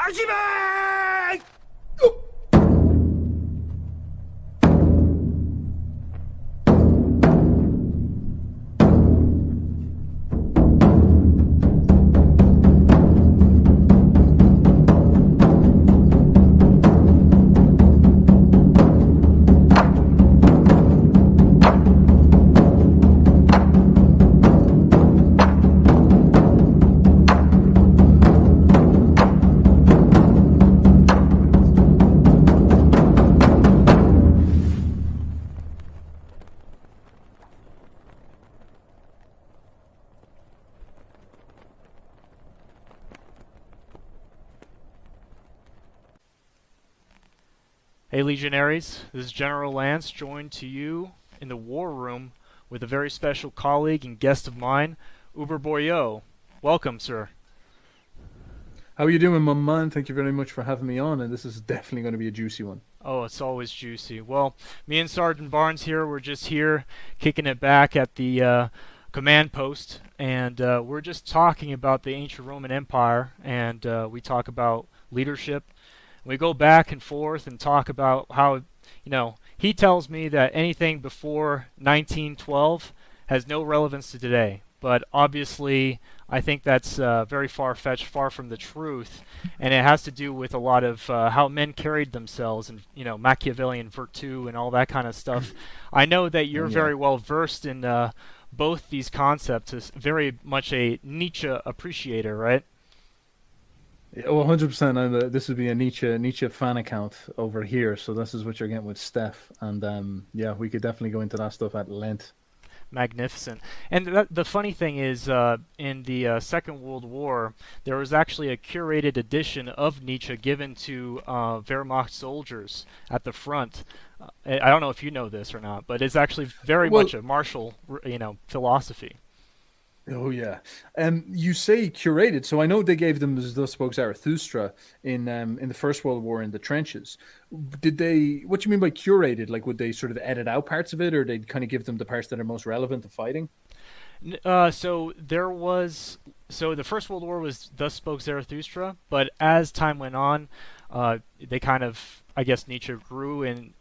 Hajime! Hey Legionaries, this is General Lance, joined to you in the war room with a very special colleague and guest of mine, Uberboyo. Welcome, sir. How are you doing, my man? Thank you very much for having me on, and this is definitely going to be a juicy one. Oh, it's always juicy. Well, me and Sergeant Barnes here, we're just here kicking it back at the command post, and we're just talking about the ancient Roman Empire, and we talk about leadership. We go back and forth and talk about how, he tells me that anything before 1912 has no relevance to today. But obviously, I think that's very far-fetched, far from the truth. And it has to do with a lot of how men carried themselves and, Machiavellian virtue and all that kind of stuff. I know that you're very well versed in both these concepts. As very much a Nietzsche appreciator, right? Yeah, well, 100%. This would be a Nietzsche fan account over here, so this is what you're getting with Steph. And we could definitely go into that stuff at length. Magnificent. And the funny thing is, in the Second World War, there was actually a curated edition of Nietzsche given to Wehrmacht soldiers at the front. I don't know if you know this or not, but it's actually very much a martial, philosophy. Oh yeah, you say curated, so I know they gave them Thus Spoke Zarathustra in the First World War in the trenches. Did they? What do you mean by curated? Like, would they sort of edit out parts of it, or they'd kind of give them the parts that are most relevant to fighting? So the First World War was Thus Spoke Zarathustra, but as time went on, they kind of, I guess, Nietzsche grew in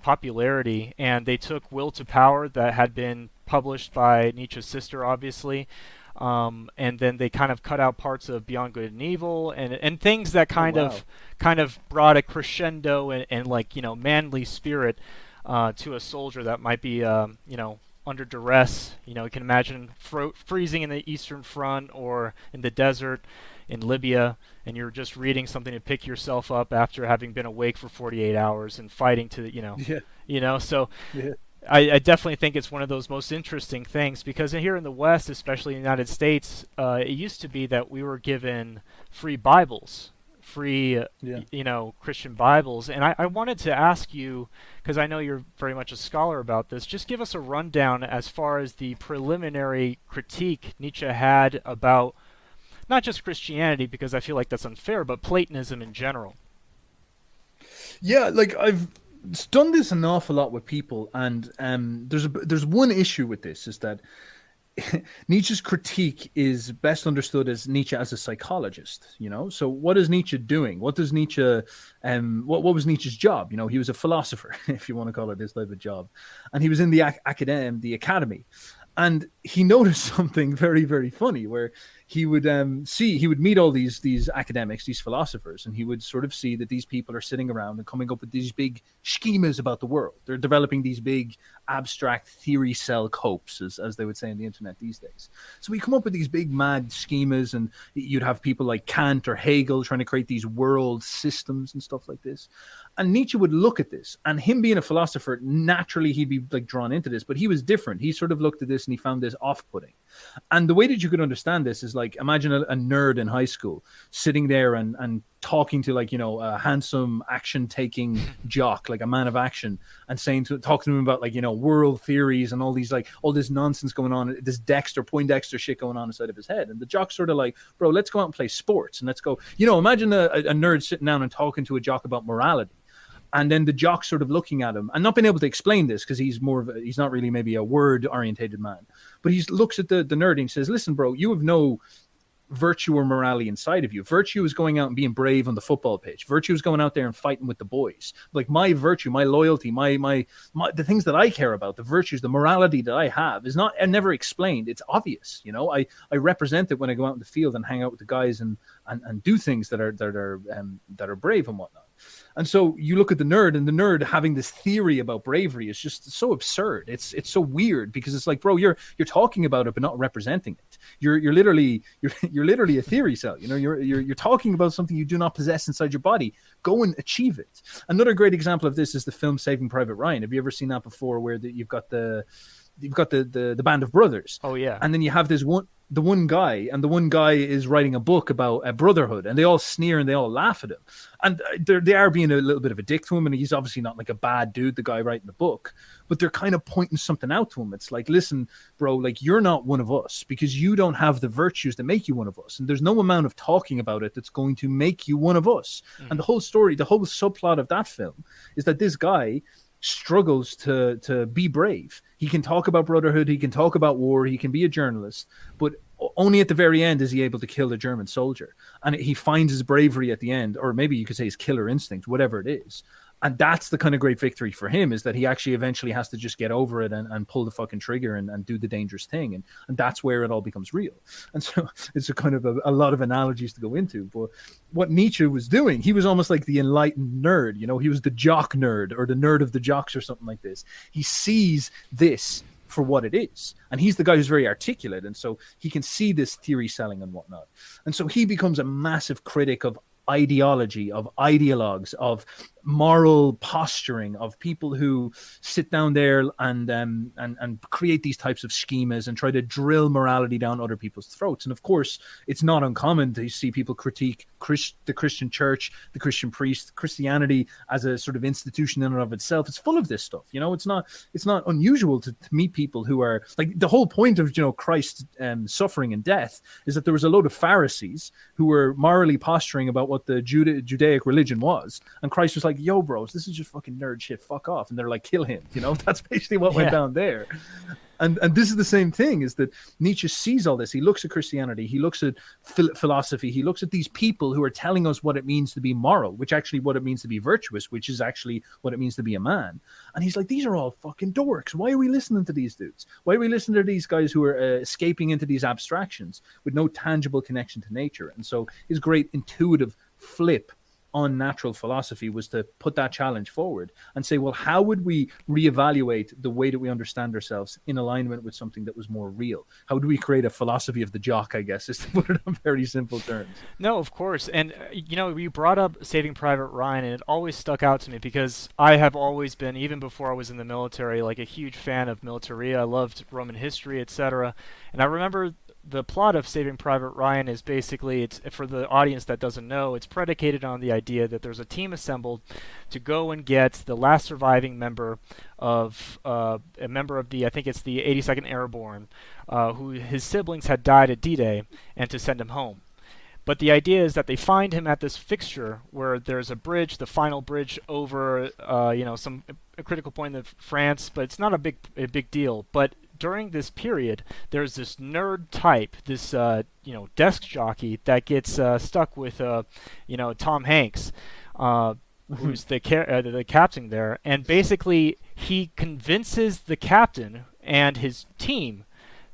popularity, and they took Will to Power that had been published by Nietzsche's sister, obviously, and then they kind of cut out parts of Beyond Good and Evil and things that kind of brought a crescendo and like manly spirit to a soldier that might be under duress. You can imagine freezing in the Eastern Front or in the desert in Libya, and you're just reading something to pick yourself up after having been awake for 48 hours and fighting to so. Yeah. I definitely think it's one of those most interesting things because here in the West, especially in the United States, it used to be that we were given free Bibles, free, Christian Bibles. And I wanted to ask you, because I know you're very much a scholar about this, just give us a rundown as far as the preliminary critique Nietzsche had about not just Christianity, because I feel like that's unfair, but Platonism in general. Yeah, like I've done this an awful lot with people, and there's one issue with this, is that Nietzsche's critique is best understood as Nietzsche as a psychologist. So what is Nietzsche doing? What does Nietzsche what was Nietzsche's job? He was a philosopher, if you want to call it this type of job, and he was in the academy, and he noticed something very, very funny, where he would meet all these academics, these philosophers, and he would sort of see that these people are sitting around and coming up with these big schemas about the world. They're developing these big abstract theory cell copes, as they would say in the internet these days. So we come up with these big mad schemas, and you'd have people like Kant or Hegel trying to create these world systems and stuff like this. And Nietzsche would look at this, and him being a philosopher, naturally he'd be like drawn into this, but he was different. He sort of looked at this and he found this off-putting. And the way that you could understand this is like, imagine a nerd in high school sitting there and talking to a handsome action-taking jock, like a man of action, and talking to him about world theories and all this nonsense going on, this Poindexter shit going on inside of his head. And the jock's sort of like, bro, let's go out and play sports, and let's go, imagine a nerd sitting down and talking to a jock about morality. And then the jock sort of looking at him and not being able to explain this because he's not really maybe a word orientated man, but he looks at the nerd and he says, listen, bro, you have no virtue or morality inside of you. Virtue is going out and being brave on the football pitch. Virtue is going out there and fighting with the boys. Like my virtue, my loyalty, my the things that I care about, the virtues, the morality that I have is not never explained. It's obvious, you know. I represent it when I go out in the field and hang out with the guys and do things that are brave and whatnot. And so you look at the nerd, and the nerd having this theory about bravery is just so absurd. It's so weird, because it's like, bro, you're talking about it but not representing it. You're literally a theory cell. You know, you're talking about something you do not possess inside your body. Go and achieve it. Another great example of this is the film Saving Private Ryan. Have you ever seen that before, where you've got the band of brothers? Oh yeah. And then you have the one guy, and the one guy is writing a book about a brotherhood, and they all sneer and they all laugh at him, and they are being a little bit of a dick to him, and he's obviously not like a bad dude, the guy writing the book, but they're kind of pointing something out to him. It's like, listen, bro, like, you're not one of us because you don't have the virtues that make you one of us, and there's no amount of talking about it that's going to make you one of us. And the whole story, the whole subplot of that film is that this guy struggles to be brave. He can talk about brotherhood, he can talk about war, he can be a journalist, but only at the very end is he able to kill the German soldier. And he finds his bravery at the end, or maybe you could say his killer instinct, whatever it is. And that's the kind of great victory for him, is that he actually eventually has to just get over it and pull the fucking trigger and do the dangerous thing. And that's where it all becomes real. And so it's a kind of a lot of analogies to go into. But what Nietzsche was doing, he was almost like the enlightened nerd. You know, he was the jock nerd, or the nerd of the jocks, or something like this. He sees this for what it is. And he's the guy who's very articulate. And so he can see this theory selling and whatnot. And so he becomes a massive critic of ideology, of ideologues, of moral posturing, of people who sit down there and create these types of schemas and try to drill morality down other people's throats. And of course, it's not uncommon to see people critique the Christian church, the Christian priest, Christianity as a sort of institution in and of itself. It's full of this stuff. You know, it's not unusual to meet people who are like, the whole point of, you know, Christ's suffering and death is that there was a load of Pharisees who were morally posturing about what the Judaic religion was, and Christ was like, yo, bros, this is just fucking nerd shit, fuck off. And they're like, kill him. You know, that's basically what went down there. And this is the same thing, is that Nietzsche sees all this. He looks at Christianity, he looks at philosophy, he looks at these people who are telling us what it means to be moral, which actually what it means to be virtuous, which is actually what it means to be a man. And he's like, these are all fucking dorks. Why are we listening to these dudes? Why are we listening to these guys who are escaping into these abstractions with no tangible connection to nature? And so his great intuitive flip on natural philosophy was to put that challenge forward and say, well, how would we reevaluate the way that we understand ourselves in alignment with something that was more real? How would we create a philosophy of the jock, I guess, is to put it on very simple terms. No, of course. And, you know, you brought up Saving Private Ryan, and it always stuck out to me because I have always been, even before I was in the military, like a huge fan of militaria. I loved Roman history, etc. And I remember the plot of Saving Private Ryan is basically, it's, for the audience that doesn't know, it's predicated on the idea that there's a team assembled to go and get the last surviving member of the, I think it's the 82nd Airborne, who his siblings had died at D-Day, and to send him home. But the idea is that they find him at this fixture where there's a bridge, the final bridge over, a critical point of France, but it's not a big deal. But during this period, there's this nerd type, this desk jockey that gets stuck with Tom Hanks, who's the captain there, and basically he convinces the captain and his team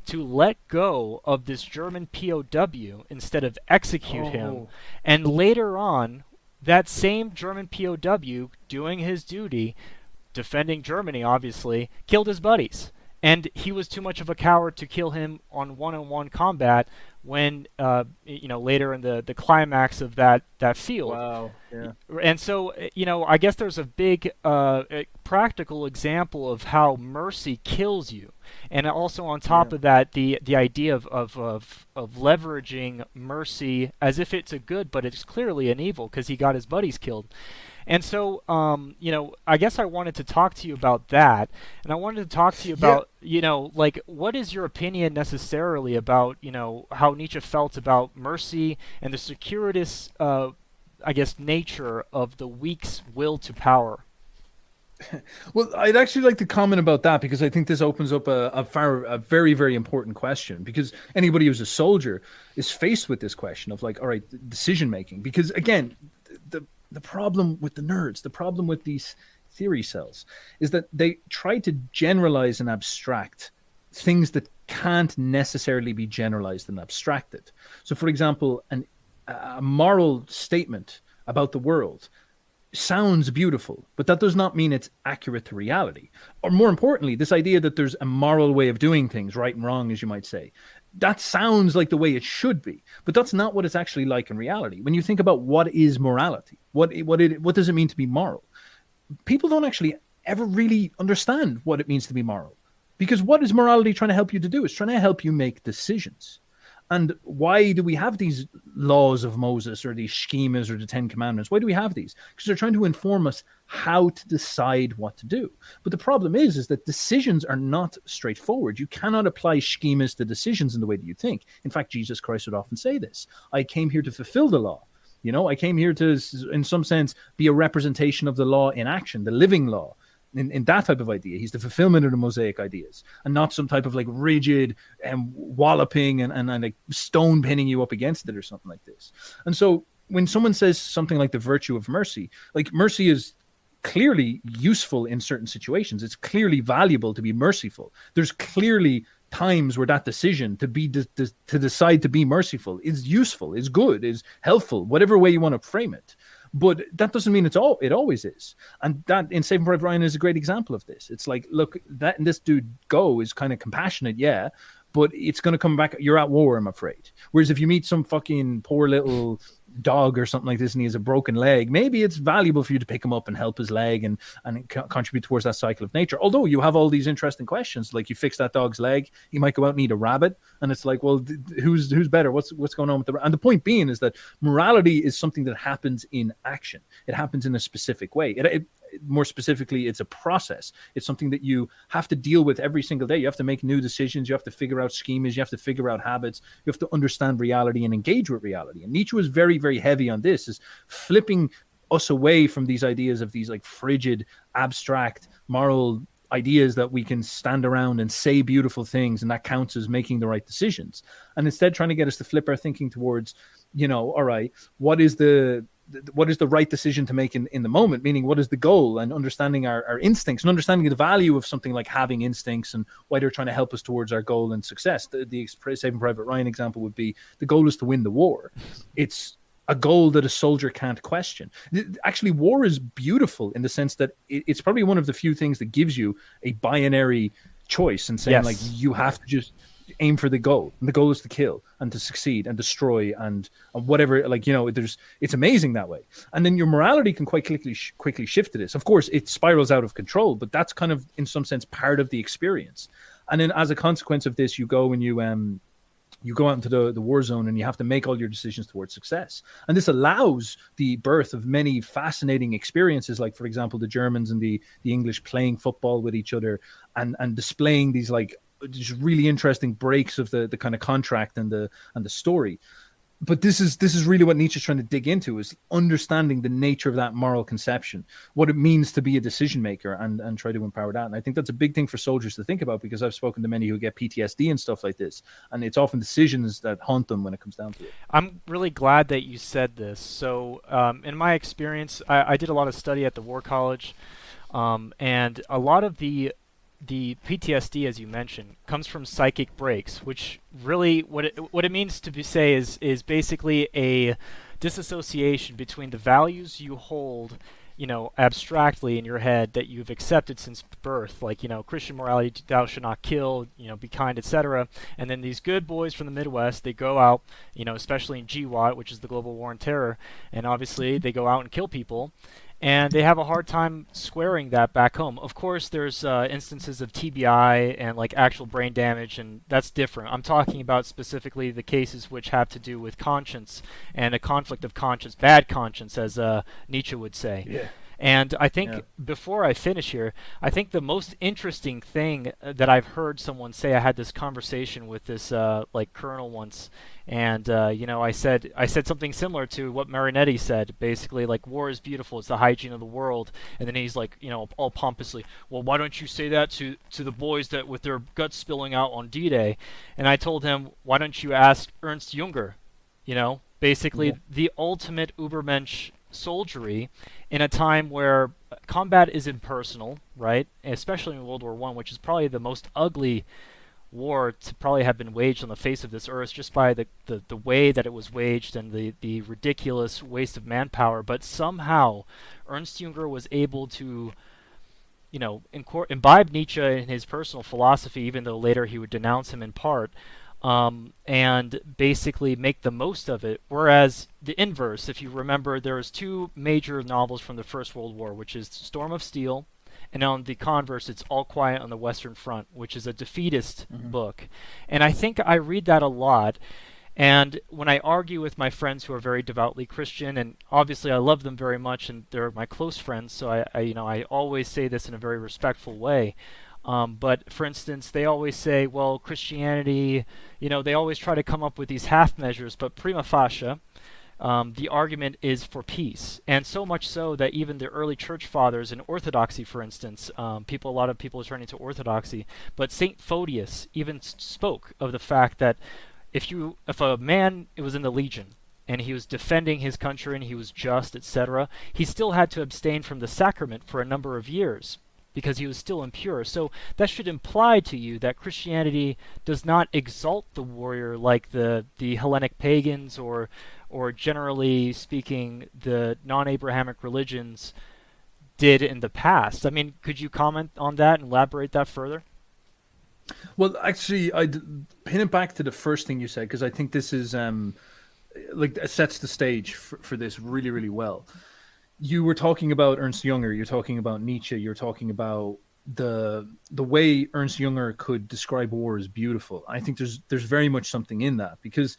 to let go of this German POW instead of execute him. And later on, that same German POW, doing his duty, defending Germany, obviously, killed his buddies. And he was too much of a coward to kill him on one-on-one combat when, later in the climax of that field. Wow. Yeah. And so, I guess there's a big practical example of how mercy kills you. And also on top of that, the idea of leveraging mercy as if it's a good, but it's clearly an evil because he got his buddies killed. And so, I guess I wanted to talk to you about that, and I wanted to talk to you about, what is your opinion necessarily about, how Nietzsche felt about mercy and the circuitous, nature of the weak's will to power? Well, I'd actually like to comment about that because I think this opens up a very, very important question. Because anybody who's a soldier is faced with this question of like, all right, decision making. Because again, the problem with the nerds, the problem with these theory cells, is that they try to generalize and abstract things that can't necessarily be generalized and abstracted. So, for example, a moral statement about the world sounds beautiful, but that does not mean it's accurate to reality. Or more importantly, this idea that there's a moral way of doing things, right and wrong, as you might say, that sounds like the way it should be, but that's not what it's actually like in reality. When you think about what is morality, what does it mean to be moral? People don't actually ever really understand what it means to be moral. Because what is morality trying to help you to do? It's trying to help you make decisions. And why do we have these laws of Moses or these schemas or the Ten Commandments? Why do we have these? Because they're trying to inform us how to decide what to do. But the problem is that decisions are not straightforward. You cannot apply schemas to decisions in the way that you think. In fact, Jesus Christ would often say this: I came here to fulfill the law. I came here to, in some sense, be a representation of the law in action, the living law. In that type of idea, he's the fulfillment of the Mosaic ideas, and not some type of like rigid and walloping and like stone pinning you up against it or something like this. And so when someone says something like the virtue of mercy, like mercy is clearly useful in certain situations. It's clearly valuable to be merciful. There's clearly times where that decision to decide to be merciful is useful, is good, is helpful, whatever way you want to frame it. But that doesn't mean it always is. And that in Saving Private Ryan is a great example of this. It's like, look, that and this dude Go is kind of compassionate, yeah, but it's going to come back. You're at war, I'm afraid. Whereas if you meet some fucking poor little dog or something like this and he has a broken leg, maybe it's valuable for you to pick him up and help his leg and contribute towards that cycle of nature. Although you have all these interesting questions, like you fix that dog's leg, he might go out and eat a rabbit, and it's like, well, who's better? What's going on with and the point being is that morality is something that happens in action. It happens in a specific way. More specifically, it's a process. It's something that you have to deal with every single day. You have to make new decisions. You have to figure out schemas. You have to figure out habits. You have to understand reality and engage with reality. And Nietzsche was very, very heavy on this, is flipping us away from these ideas of these like frigid, abstract, moral ideas that we can stand around and say beautiful things and that counts as making the right decisions. And instead trying to get us to flip our thinking towards, all right, what is the right decision to make in the moment, meaning what is the goal, and understanding our instincts and understanding the value of something like having instincts and why they're trying to help us towards our goal and success. The Saving Private Ryan example would be the goal is to win the war. It's a goal that a soldier can't question. Actually, war is beautiful in the sense that it's probably one of the few things that gives you a binary choice and saying, yes, like, you have to just aim for the goal, and the goal is to kill and to succeed and destroy and whatever, like, it's amazing that way. And then your morality can quite quickly shift to this. Of course, it spirals out of control, but that's kind of in some sense part of the experience. And then as a consequence of this, you go and you go out into the war zone and you have to make all your decisions towards success. And this allows the birth of many fascinating experiences, like, for example, the Germans and the English playing football with each other and displaying these like just really interesting breaks of the kind of contract and the story. But this is really what Nietzsche's trying to dig into, is understanding the nature of that moral conception, what it means to be a decision maker, and try to empower that. And I think that's a big thing for soldiers to think about, because I've spoken to many who get PTSD and stuff like this, and it's often decisions that haunt them when it comes down to it. I'm really glad that you said this. So in my experience, I did a lot of study at the War College, and a lot of the PTSD, as you mentioned, comes from psychic breaks, which really what it means to say is basically a disassociation between the values you hold, abstractly in your head that you've accepted since birth, like, Christian morality, thou shalt not kill, be kind, etc. And then these good boys from the Midwest, they go out, especially in GWOT, which is the Global War on Terror, and obviously they go out and kill people. And they have a hard time squaring that back home. Of course, there's instances of TBI and like actual brain damage, and that's different. I'm talking about specifically the cases which have to do with conscience and a conflict of conscience, bad conscience, as Nietzsche would say. Yeah. And I think Yeah. before I finish here, I think the most interesting thing that I've heard someone say, I had this conversation with this like colonel once, and I said something similar to what Marinetti said, basically like war is beautiful, it's the hygiene of the world, and then he's like, all pompously, well, why don't you say that to the boys that with their guts spilling out on D-Day? And I told him, why don't you ask Ernst Jünger? Basically Yeah. the ultimate Ubermensch soldiery in a time where combat is impersonal, right? Especially in World War One, which is probably the most ugly war to probably have been waged on the face of this earth, just by the way that it was waged and the ridiculous waste of manpower. But somehow Ernst Jünger was able to imbibe Nietzsche in his personal philosophy, even though later he would denounce him in part, and basically make the most of it. Whereas the inverse, if you remember, there was two major novels from the First World War, which is Storm of Steel, and on the converse, it's All Quiet on the Western Front, which is a defeatist book. And I think I read that a lot. And when I argue with my friends who are very devoutly Christian, and obviously I love them very much, and they're my close friends, so I always say this in a very respectful way. But for instance, they always say, well, Christianity, they always try to come up with these half measures, but prima facie, the argument is for peace. And so much so that even the early church fathers in Orthodoxy, for instance, a lot of people are turning to Orthodoxy, but St. Photius even spoke of the fact that if a man was in the legion and he was defending his country and he was just, etc., he still had to abstain from the sacrament for a number of years because he was still impure. So that should imply to you that Christianity does not exalt the warrior like the Hellenic pagans or generally speaking the non-Abrahamic religions did in the past. I mean, could you comment on that and elaborate that further? Well, actually, I'd pin it back to the first thing you said, because I think this is like sets the stage for this really, really well. You were talking about Ernst Jünger, you're talking about Nietzsche, you're talking about the way Ernst Jünger could describe war as beautiful. I think there's very much something in that, because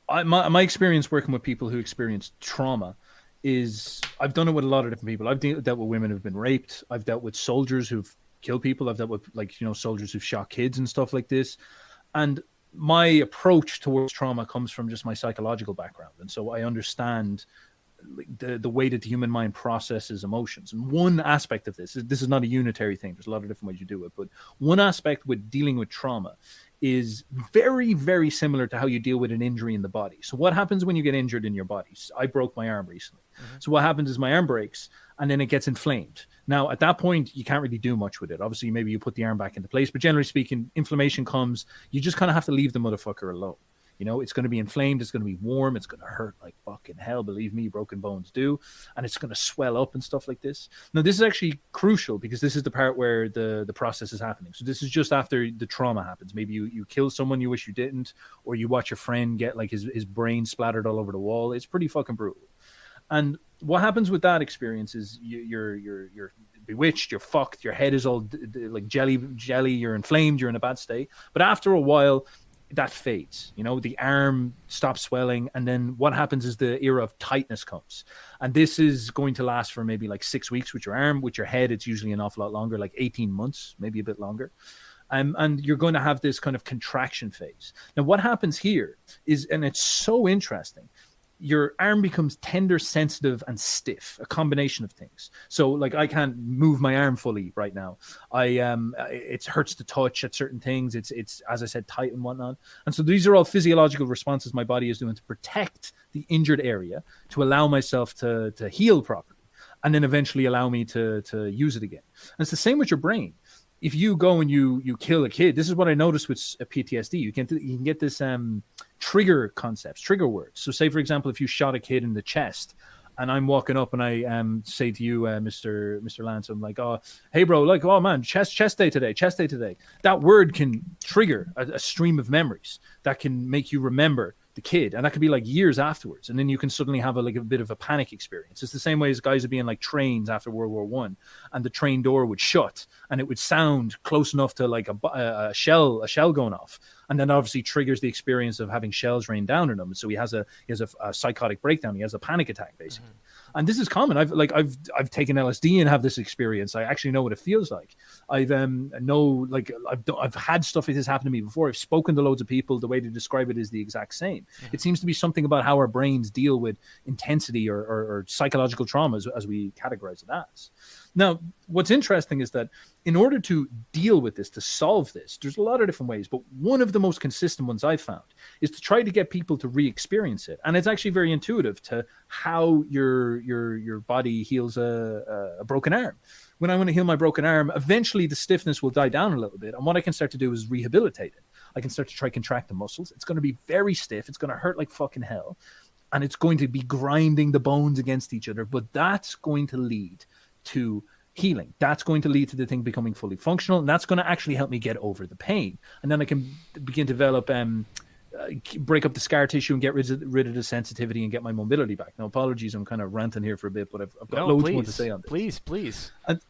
my experience working with people who experience trauma is, I've done it with a lot of different people. I've dealt with women who've been raped. I've dealt with soldiers who've killed people. I've dealt with soldiers who've shot kids and stuff like this. And my approach towards trauma comes from just my psychological background. And so I understand the way that the human mind processes emotions. And one aspect of this is not a unitary thing. There's a lot of different ways you do it. But one aspect with dealing with trauma is very, very similar to how you deal with an injury in the body. So what happens when you get injured in your body? I broke my arm recently. So what happens is my arm breaks and then it gets inflamed. Now, at that point, you can't really do much with it. Obviously, maybe you put the arm back into place, but generally speaking, inflammation comes, you just kind of have to leave the motherfucker alone. It's going to be inflamed. It's going to be warm. It's going to hurt like fucking hell. Believe me, broken bones do. And it's going to swell up and stuff like this. Now, this is actually crucial because this is the part where the process is happening. So this is just after the trauma happens. Maybe you kill someone you wish you didn't, or you watch your friend get like his brain splattered all over the wall. It's pretty fucking brutal. And what happens with that experience is you're bewitched, you're fucked, your head is all like jelly, you're inflamed, you're in a bad state. But after a while, that fades, the arm stops swelling. And then what happens is the era of tightness comes. And this is going to last for maybe like 6 weeks with your arm. With your head, it's usually an awful lot longer, like 18 months, maybe a bit longer. And you're going to have this kind of contraction phase. Now, what happens here is, and it's so interesting, your arm becomes tender, sensitive, and stiff, a combination of things. So like I can't move my arm fully right now. It hurts to touch at certain things. It's as I said, tight and whatnot. And so these are all physiological responses my body is doing to protect the injured area, to allow myself to heal properly, and then eventually allow me to use it again. And it's the same with your brain. If you go and you kill a kid, this is what I noticed with PTSD. You can get this trigger concepts, trigger words. So say, for example, if you shot a kid in the chest and I'm walking up and I say to you, Mr. Lance, I'm like, oh, hey, bro, like, oh, man, chest day today. That word can trigger a stream of memories that can make you remember the kid, and that could be like years afterwards, and then you can suddenly have a bit of a panic experience. It's the same way as guys are being like trains after World War One, and the train door would shut and it would sound close enough to like a shell going off, and then obviously triggers the experience of having shells rain down on him. So he has a psychotic breakdown. He has a panic attack, basically. And this is common. I've taken LSD and have this experience. I actually know what it feels like. I've had stuff like this happen to me before. I've spoken to loads of people. The way to describe it is the exact same. It seems to be something about how our brains deal with intensity or psychological traumas, as we categorize it as. Now, what's interesting is that in order to deal with this, to solve this, there's a lot of different ways, but one of the most consistent ones I've found is to try to get people to re-experience it. And it's actually very intuitive to how your body heals a broken arm. When I want to heal my broken arm, eventually the stiffness will die down a little bit. And what I can start to do is rehabilitate it. I can start to try contract the muscles. It's going to be very stiff. It's going to hurt like fucking hell. And it's going to be grinding the bones against each other. But that's going to lead to healing. That's going to lead to the thing becoming fully functional, and that's going to actually help me get over the pain. And then I can begin to develop, break up the scar tissue and get rid of the sensitivity and get my mobility back. Now, apologies, I'm kind of ranting here for a bit, but I've got loads more to say on this. Please. And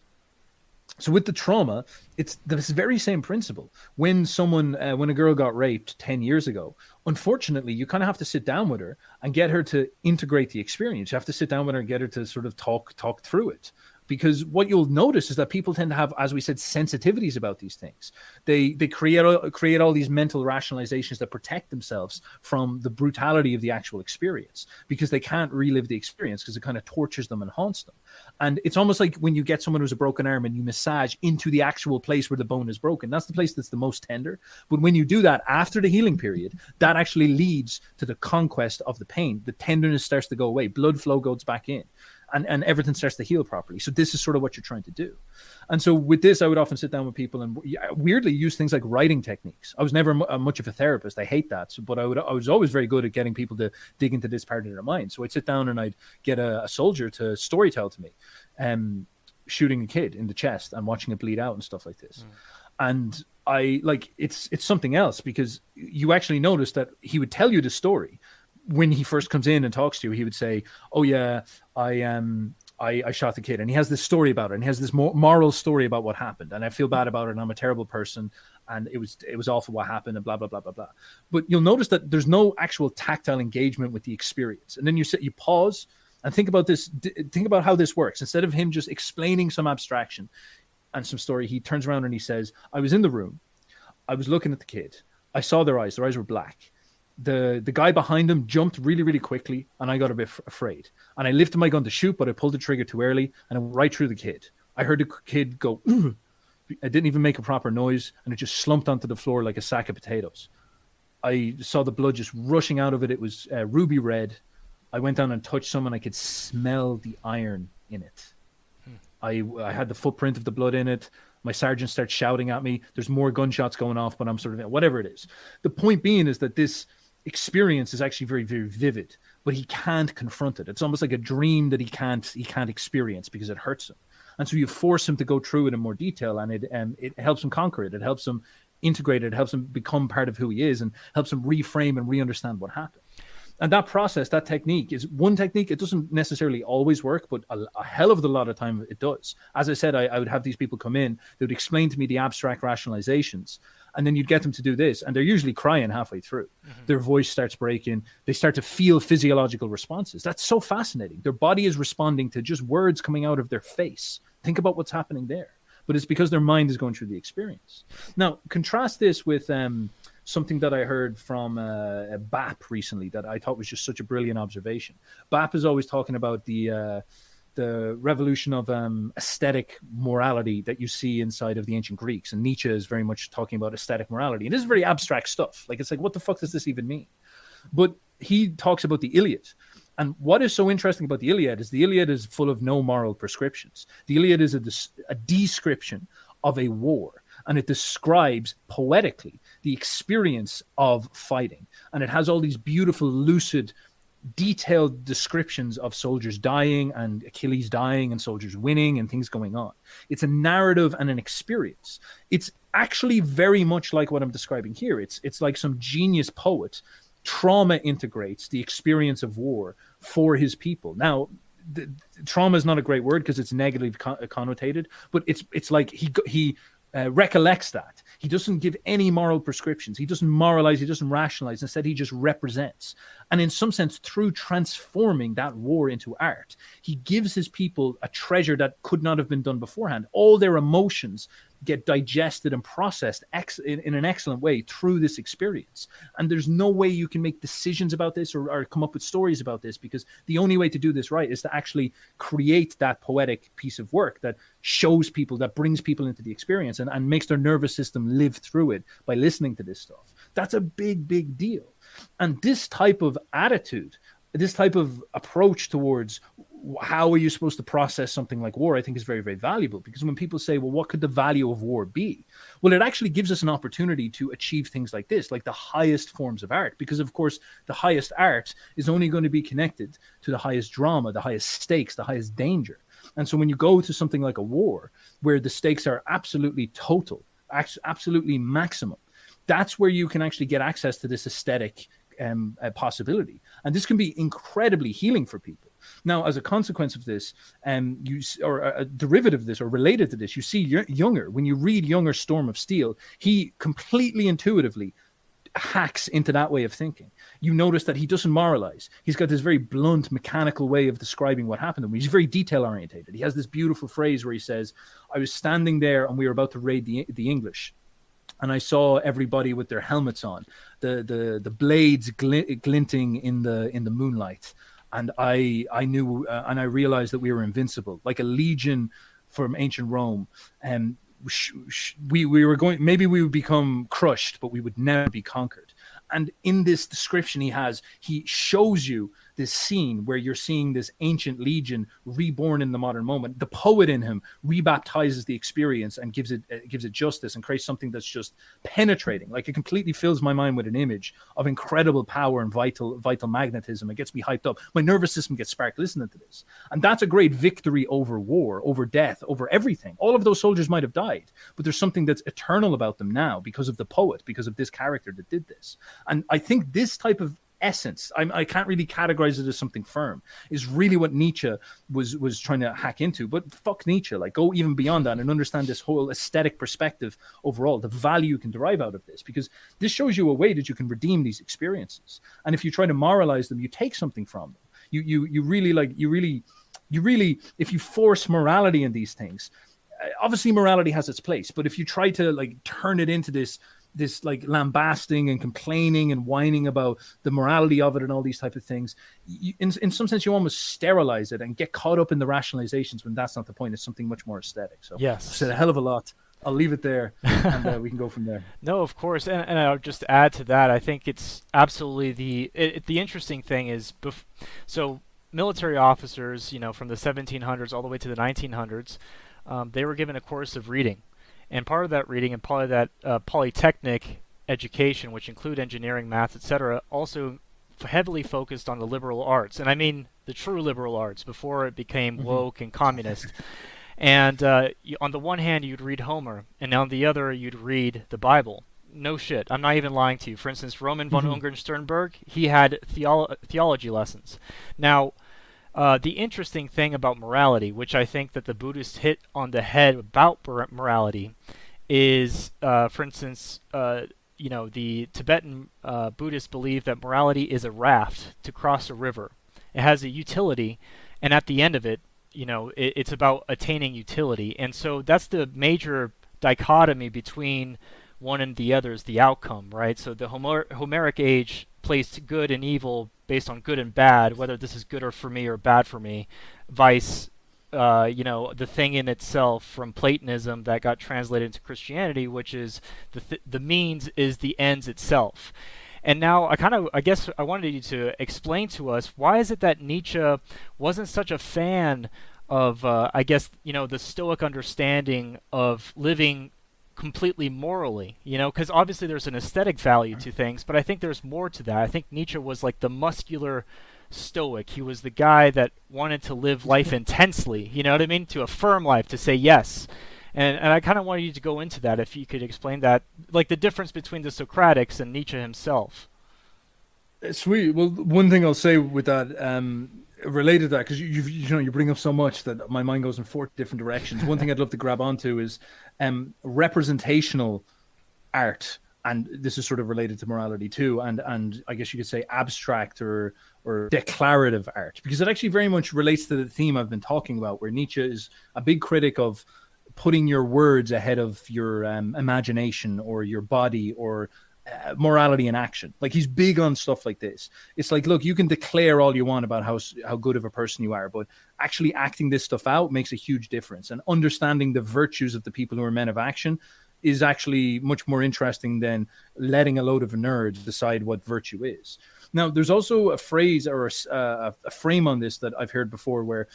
so with the trauma, it's this very same principle. When a girl got raped 10 years ago, unfortunately, you kind of have to sit down with her and get her to integrate the experience. You have to sit down with her and get her to sort of talk through it. Because what you'll notice is that people tend to have, as we said, sensitivities about these things. They create all these mental rationalizations that protect themselves from the brutality of the actual experience, because they can't relive the experience because it kind of tortures them and haunts them. And it's almost like when you get someone who's a broken arm and you massage into the actual place where the bone is broken. That's the place that's the most tender. But when you do that after the healing period, that actually leads to the conquest of the pain. The tenderness starts to go away. Blood flow goes back in. And everything starts to heal properly. So this is sort of what you're trying to do. And so with this, I would often sit down with people and weirdly use things like writing techniques. I was never much of a therapist. I hate that. But I was always very good at getting people to dig into this part of their mind. So I'd sit down and I'd get a soldier to storytell to me, shooting a kid in the chest and watching it bleed out and stuff like this. And it's something else, because you actually notice that he would tell you the story. When he first comes in and talks to you, he would say, "Oh yeah, I shot the kid," and he has this story about it, and he has this moral story about what happened, and I feel bad about it, and I'm a terrible person, and it was awful what happened, and blah blah blah blah blah. But you'll notice that there's no actual tactile engagement with the experience, and then you pause and think about this. Think about how this works. Instead of him just explaining some abstraction and some story, he turns around and he says, "I was in the room. I was looking at the kid. I saw their eyes. Their eyes were black. The guy behind him jumped really, really quickly, and I got a bit afraid. And I lifted my gun to shoot, but I pulled the trigger too early, and I went right through the kid. I heard the kid go, ugh. I didn't even make a proper noise, and it just slumped onto the floor like a sack of potatoes. I saw the blood just rushing out of it. It was ruby red. I went down and touched some, and I could smell the iron in it. I had the footprint of the blood in it. My sergeant starts shouting at me. There's more gunshots going off, but I'm sort of, whatever it is. The point being is that this experience is actually very, very vivid, but he can't confront it. It's almost like a dream that he can't experience because it hurts him. And so you force him to go through it in more detail, and it helps him conquer it. It helps him integrate it. It helps him become part of who he is, and helps him reframe and re-understand what happened. And that process, that technique is one technique. It doesn't necessarily always work, but a hell of a lot of time it does. As I said, I would have these people come in. They would explain to me the abstract rationalizations, and then you'd get them to do this, and they're usually crying halfway through. Their voice starts breaking. They start to feel physiological responses. That's so fascinating. Their body is responding to just words coming out of their face. Think about what's happening there. But it's because their mind is going through the experience. Now, contrast this with something that I heard from BAP recently that I thought was just such a brilliant observation. BAP is always talking about the revolution of aesthetic morality that you see inside of the ancient Greeks. And Nietzsche is very much talking about aesthetic morality. And this is very abstract stuff. Like, it's like, what the fuck does this even mean? But he talks about the Iliad. And what is so interesting about the Iliad is full of no moral prescriptions. The Iliad is a description of a war, and it describes poetically the experience of fighting. And it has all these beautiful, lucid, detailed descriptions of soldiers dying and Achilles dying and soldiers winning and things going on. It's a narrative and an experience. It's actually very much like what I'm describing here. It's like some genius poet trauma integrates the experience of war for his people. Now, trauma is not a great word because it's negatively connotated, but it's like he recollects that. He doesn't give any moral prescriptions. He doesn't moralize. He doesn't rationalize. Instead, he just represents. And in some sense, through transforming that war into art, he gives his people a treasure that could not have been done beforehand. All their emotions get digested and processed in an excellent way through this experience. And there's no way you can make decisions about this or come up with stories about this, because the only way to do this right is to actually create that poetic piece of work that shows people, that brings people into the experience and makes their nervous system live through it by listening to this stuff. That's a big, big deal. And this type of attitude, this type of approach towards how are you supposed to process something like war, I think is very, very valuable. Because when people say, well, what could the value of war be? Well, it actually gives us an opportunity to achieve things like this, like the highest forms of art. Because, of course, the highest art is only going to be connected to the highest drama, the highest stakes, the highest danger. And so when you go to something like a war, where the stakes are absolutely total, absolutely maximum, that's where you can actually get access to this aesthetic possibility. And this can be incredibly healing for people. Now, as a consequence of this, or a derivative of this or related to this, you see Jünger. When you read Jünger's Storm of Steel, he completely intuitively hacks into that way of thinking. You notice that he doesn't moralize. He's got this very blunt, mechanical way of describing what happened to him. He's very detail-orientated. He has this beautiful phrase where he says, I was standing there and we were about to raid the English. And I saw everybody with their helmets on, the blades glinting in the moonlight. And I knew, and I realized that we were invincible, like a legion from ancient Rome. And we were going, maybe we would become crushed, but we would never be conquered. And in this description he shows you this scene where you're seeing this ancient legion reborn in the modern moment. The poet in him rebaptizes the experience and gives it justice and creates something that's just penetrating. Like, it completely fills my mind with an image of incredible power and vital magnetism. It gets me hyped up. My nervous system gets sparked listening to this. And that's a great victory over war, over death, over everything. All of those soldiers might have died, but there's something that's eternal about them now because of the poet, because of this character that did this. And I think this type of essence, I can't really categorize it as something firm, is really what Nietzsche was trying to hack into. But fuck Nietzsche, like, go even beyond that and understand this whole aesthetic perspective overall, the value you can derive out of this, because this shows you a way that you can redeem these experiences. And if you try to moralize them, you take something from them. You really, if you force morality in these things, obviously morality has its place, but if you try to like turn it into this like lambasting and complaining and whining about the morality of it and all these type of things, in some sense you almost sterilize it and get caught up in the rationalizations when that's not the point. It's something much more aesthetic. So yes, I've said a hell of a lot. I'll leave it there, and we can go from there. No, of course, and I'll just add to that. I think it's absolutely the interesting thing is, so military officers, from the 1700s all the way to the 1900s, they were given a course of reading. And part of that reading and part of that polytechnic education, which include engineering, math, etc., also heavily focused on the liberal arts. And I mean the true liberal arts before it became woke and communist. And on the one hand, you'd read Homer, and on the other, you'd read the Bible. No shit. I'm not even lying to you. For instance, Roman von Ungern-Sternberg, he had theology lessons. Now, the interesting thing about morality, which I think that the Buddhists hit on the head about morality, is, for instance, the Tibetan Buddhists believe that morality is a raft to cross a river. It has a utility, and at the end of it, it's about attaining utility. And so that's the major dichotomy between one and the other, is the outcome, right? So the Homeric age placed good and evil based on good and bad, whether this is good or for me or bad for me, vice, the thing in itself from Platonism that got translated into Christianity, which is the means is the ends itself. And now I guess I wanted you to explain to us, why is it that Nietzsche wasn't such a fan of, the Stoic understanding of living completely morally, because obviously there's an aesthetic value to things, but I think there's more to that. I think Nietzsche was like the muscular Stoic. He was the guy that wanted to live life intensely, you know what I mean? To affirm life, to say yes. And I kind of wanted you to go into that, if you could explain that, like the difference between the Socratics and Nietzsche himself. Sweet. Well, one thing I'll say with that, related to that, because you bring up so much that my mind goes in four different directions. One thing I'd love to grab onto is representational art, and this is sort of related to morality too, and I guess you could say abstract or declarative art, because it actually very much relates to the theme I've been talking about, where Nietzsche is a big critic of putting your words ahead of your imagination or your body or morality in action. Like, he's big on stuff like this. It's like, look, you can declare all you want about how good of a person you are, but actually acting this stuff out makes a huge difference. And understanding the virtues of the people who are men of action is actually much more interesting than letting a load of nerds decide what virtue is. Now, there's also a phrase or a frame on this that I've heard before, where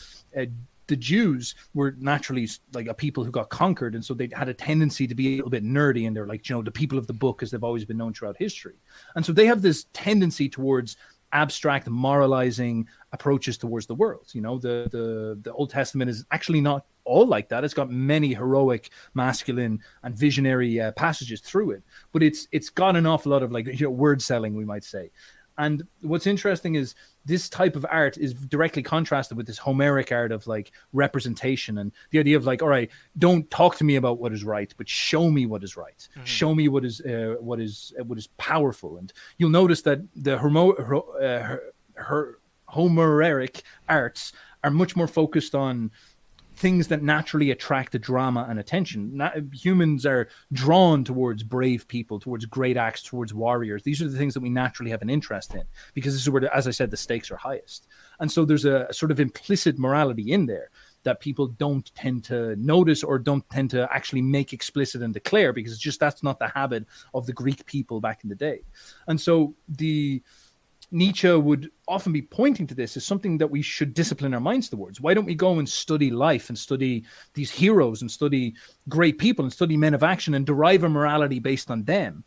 the Jews were naturally like a people who got conquered, and so they had a tendency to be a little bit nerdy, and they're like, the people of the book, as they've always been known throughout history. And so they have this tendency towards abstract, moralizing approaches towards the world. The Old Testament is actually not all like that. It's got many heroic, masculine, and visionary passages through it, but it's got an awful lot of word selling, we might say. And what's interesting is this type of art is directly contrasted with this Homeric art of representation, and the idea of all right, don't talk to me about what is right, but show me what is right. Mm-hmm. Show me what is powerful. And you'll notice that the Homeric arts are much more focused on things that naturally attract the drama and attention. Humans are drawn towards brave people, towards great acts, towards warriors. These are the things that we naturally have an interest in, because this is where, as I said, the stakes are highest. And so there's a sort of implicit morality in there that people don't tend to notice or don't tend to actually make explicit and declare, because it's just that's not the habit of the Greek people back in the day. And so Nietzsche would often be pointing to this as something that we should discipline our minds towards. Why don't we go and study life and study these heroes and study great people and study men of action and derive a morality based on them,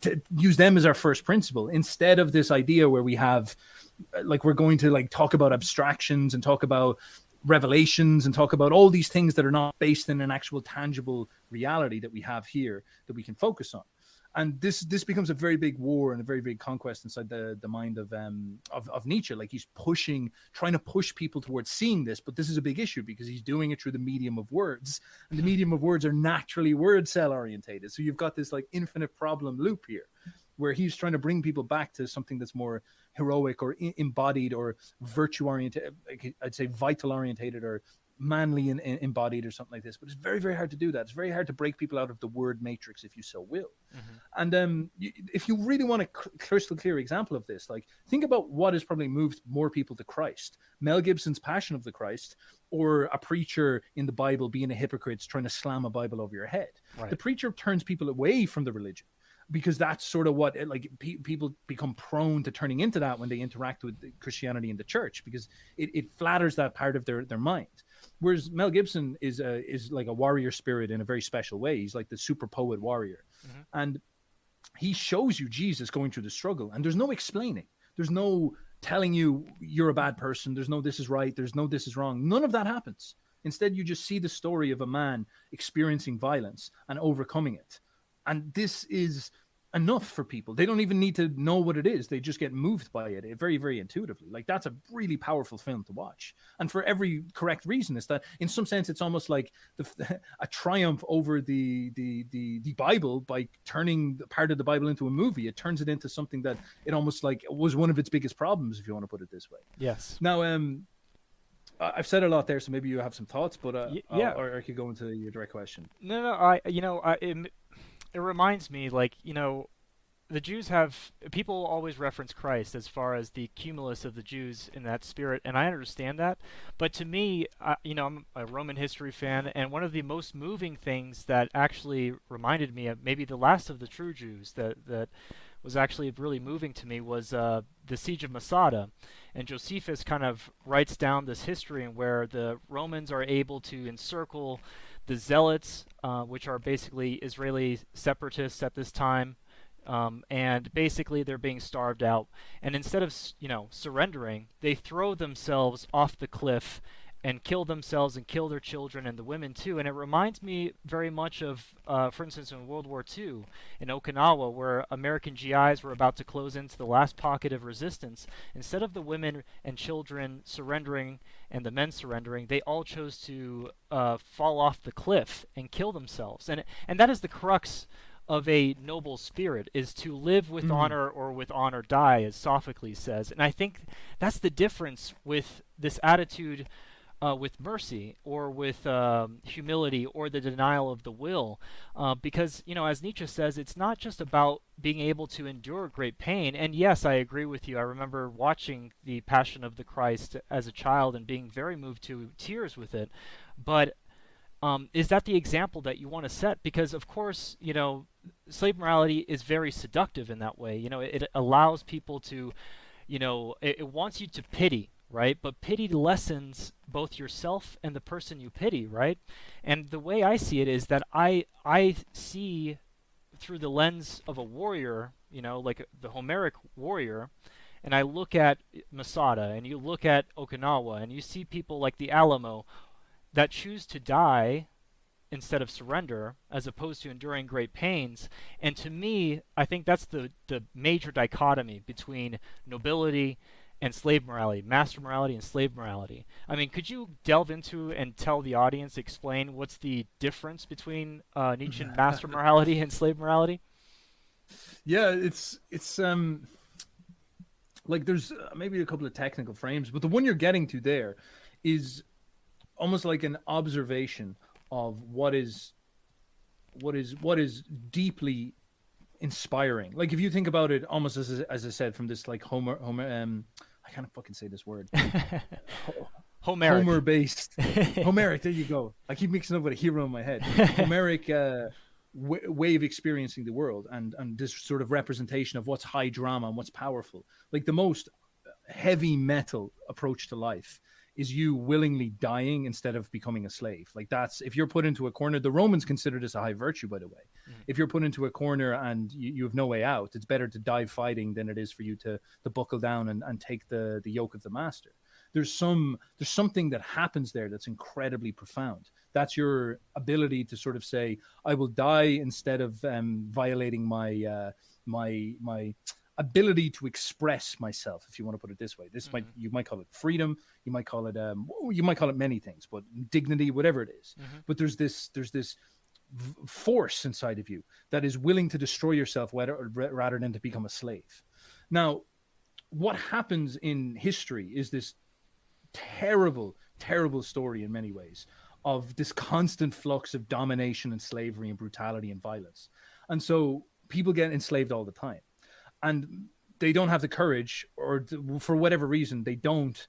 to use them as our first principle, instead of this idea where we have, we're going to talk about abstractions and talk about revelations and talk about all these things that are not based in an actual tangible reality that we have here that we can focus on. And this becomes a very big war and a very big conquest inside the mind of Nietzsche. He's trying to push people towards seeing this, but this is a big issue because he's doing it through the medium of words, and the medium of words are naturally word cell orientated. So you've got this infinite problem loop here, where he's trying to bring people back to something that's more heroic or embodied or virtue oriented. I'd say vital orientated or manly and embodied or something like this, but it's very, very hard to do that. It's very hard to break people out of the word matrix, if you so will. Mm-hmm. And if you really want a crystal clear example of this, think about what has probably moved more people to Christ: Mel Gibson's Passion of the Christ, or a preacher in the Bible being a hypocrite trying to slam a Bible over your head. Right. The preacher turns people away from the religion, because that's sort of what people become prone to turning into that when they interact with Christianity and the church, because it flatters that part of their mind. Whereas Mel Gibson is like a warrior spirit in a very special way. He's like the super poet warrior. Mm-hmm. And he shows you Jesus going through the struggle, and there's no explaining. There's no telling you you're a bad person. There's no this is right. There's no this is wrong. None of that happens. Instead, you just see the story of a man experiencing violence and overcoming it. And this is enough for people. They don't even need to know what it is. They just get moved by it very, very intuitively. That's a really powerful film to watch. And for every correct reason. Is that in some sense, it's almost like a triumph over the Bible by turning part of the Bible into a movie. It turns it into something that it almost was one of its biggest problems, if you want to put it this way. Yes. Now, I've said a lot there, so maybe you have some thoughts, but yeah, or I could go into your direct question. No, it reminds me, the Jews people always reference Christ as far as the cumulus of the Jews in that spirit, and I understand that. But to me, I'm a Roman history fan, and one of the most moving things that actually reminded me of maybe the last of the true Jews that was actually really moving to me was the siege of Masada. And Josephus kind of writes down this history in where the Romans are able to encircle the Zealots, which are basically Israeli separatists at this time, and basically they're being starved out. And instead of surrendering, they throw themselves off the cliff and kill themselves and kill their children and the women too. And it reminds me very much of, for instance, in World War II in Okinawa, where American GIs were about to close into the last pocket of resistance. Instead of the women and children surrendering and the men surrendering, they all chose to fall off the cliff and kill themselves. And that is the crux of a noble spirit, is to live with honor, or with honor die, as Sophocles says. And I think that's the difference with this attitude with mercy, or with humility, or the denial of the will, because, as Nietzsche says, it's not just about being able to endure great pain. And yes, I agree with you. I remember watching the Passion of the Christ as a child and being very moved to tears with it. But is that the example that you want to set? Because, of course, slave morality is very seductive in that way. It allows people to, it wants you to pity, right? But pity lessens both yourself and the person you pity, right? And the way I see it is that I see through the lens of a warrior, like the Homeric warrior, and I look at Masada, and you look at Okinawa, and you see people like the Alamo that choose to die instead of surrender, as opposed to enduring great pains. And to me, I think that's the major dichotomy between nobility and slave morality, master morality and slave morality. I mean, could you delve into and tell the audience, explain what's the difference between Nietzschean master morality and slave morality? Yeah, it's like there's maybe a couple of technical frames, but the one you're getting to there is almost like an observation of what is deeply inspiring. Like if you think about it, almost as I said, from this like Homer I can't fucking say this word. Homeric. Homer-based. Homeric, there you go. I keep mixing up with a hero in my head. Homeric way of experiencing the world, and this sort of representation of what's high drama and what's powerful. Like the most heavy metal approach to life is you willingly dying instead of becoming a slave. Like that's, if you're put into a corner, the Romans consider this a high virtue, by the way. If you're put into a corner and you have no way out, it's better to die fighting than it is for you to buckle down and take the yoke of the master. There's something that happens there that's incredibly profound. That's your ability to sort of say, I will die instead of violating my ability to express myself, if you want to put it this way. You might call it freedom, you might call it many things, but dignity, whatever it is. But there's this force inside of you that is willing to destroy yourself rather than to become a slave. Now, what happens in history is this terrible story in many ways of this constant flux of domination and slavery and brutality and violence. And so people get enslaved all the time. And they don't have the courage, or for whatever reason, they don't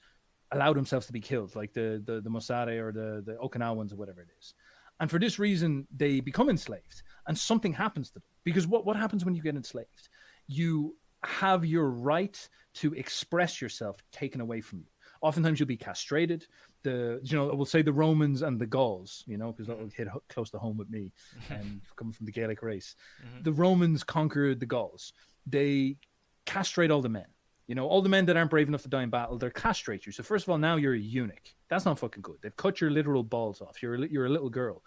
allow themselves to be killed, like the Mosade or the Okinawans or whatever it is. And for this reason, they become enslaved, and something happens to them. Because what happens when you get enslaved? You have your right to express yourself taken away from you. Oftentimes you'll be castrated. We'll say the Romans and the Gauls, because that will hit close to home with me, coming from the Gaelic race. The Romans conquered the Gauls. They castrate all the men. All the men that aren't brave enough to die in battle, they'll castrate you. So first of all, now you're a eunuch. That's not fucking good. They've cut your literal balls off. You're a little girl.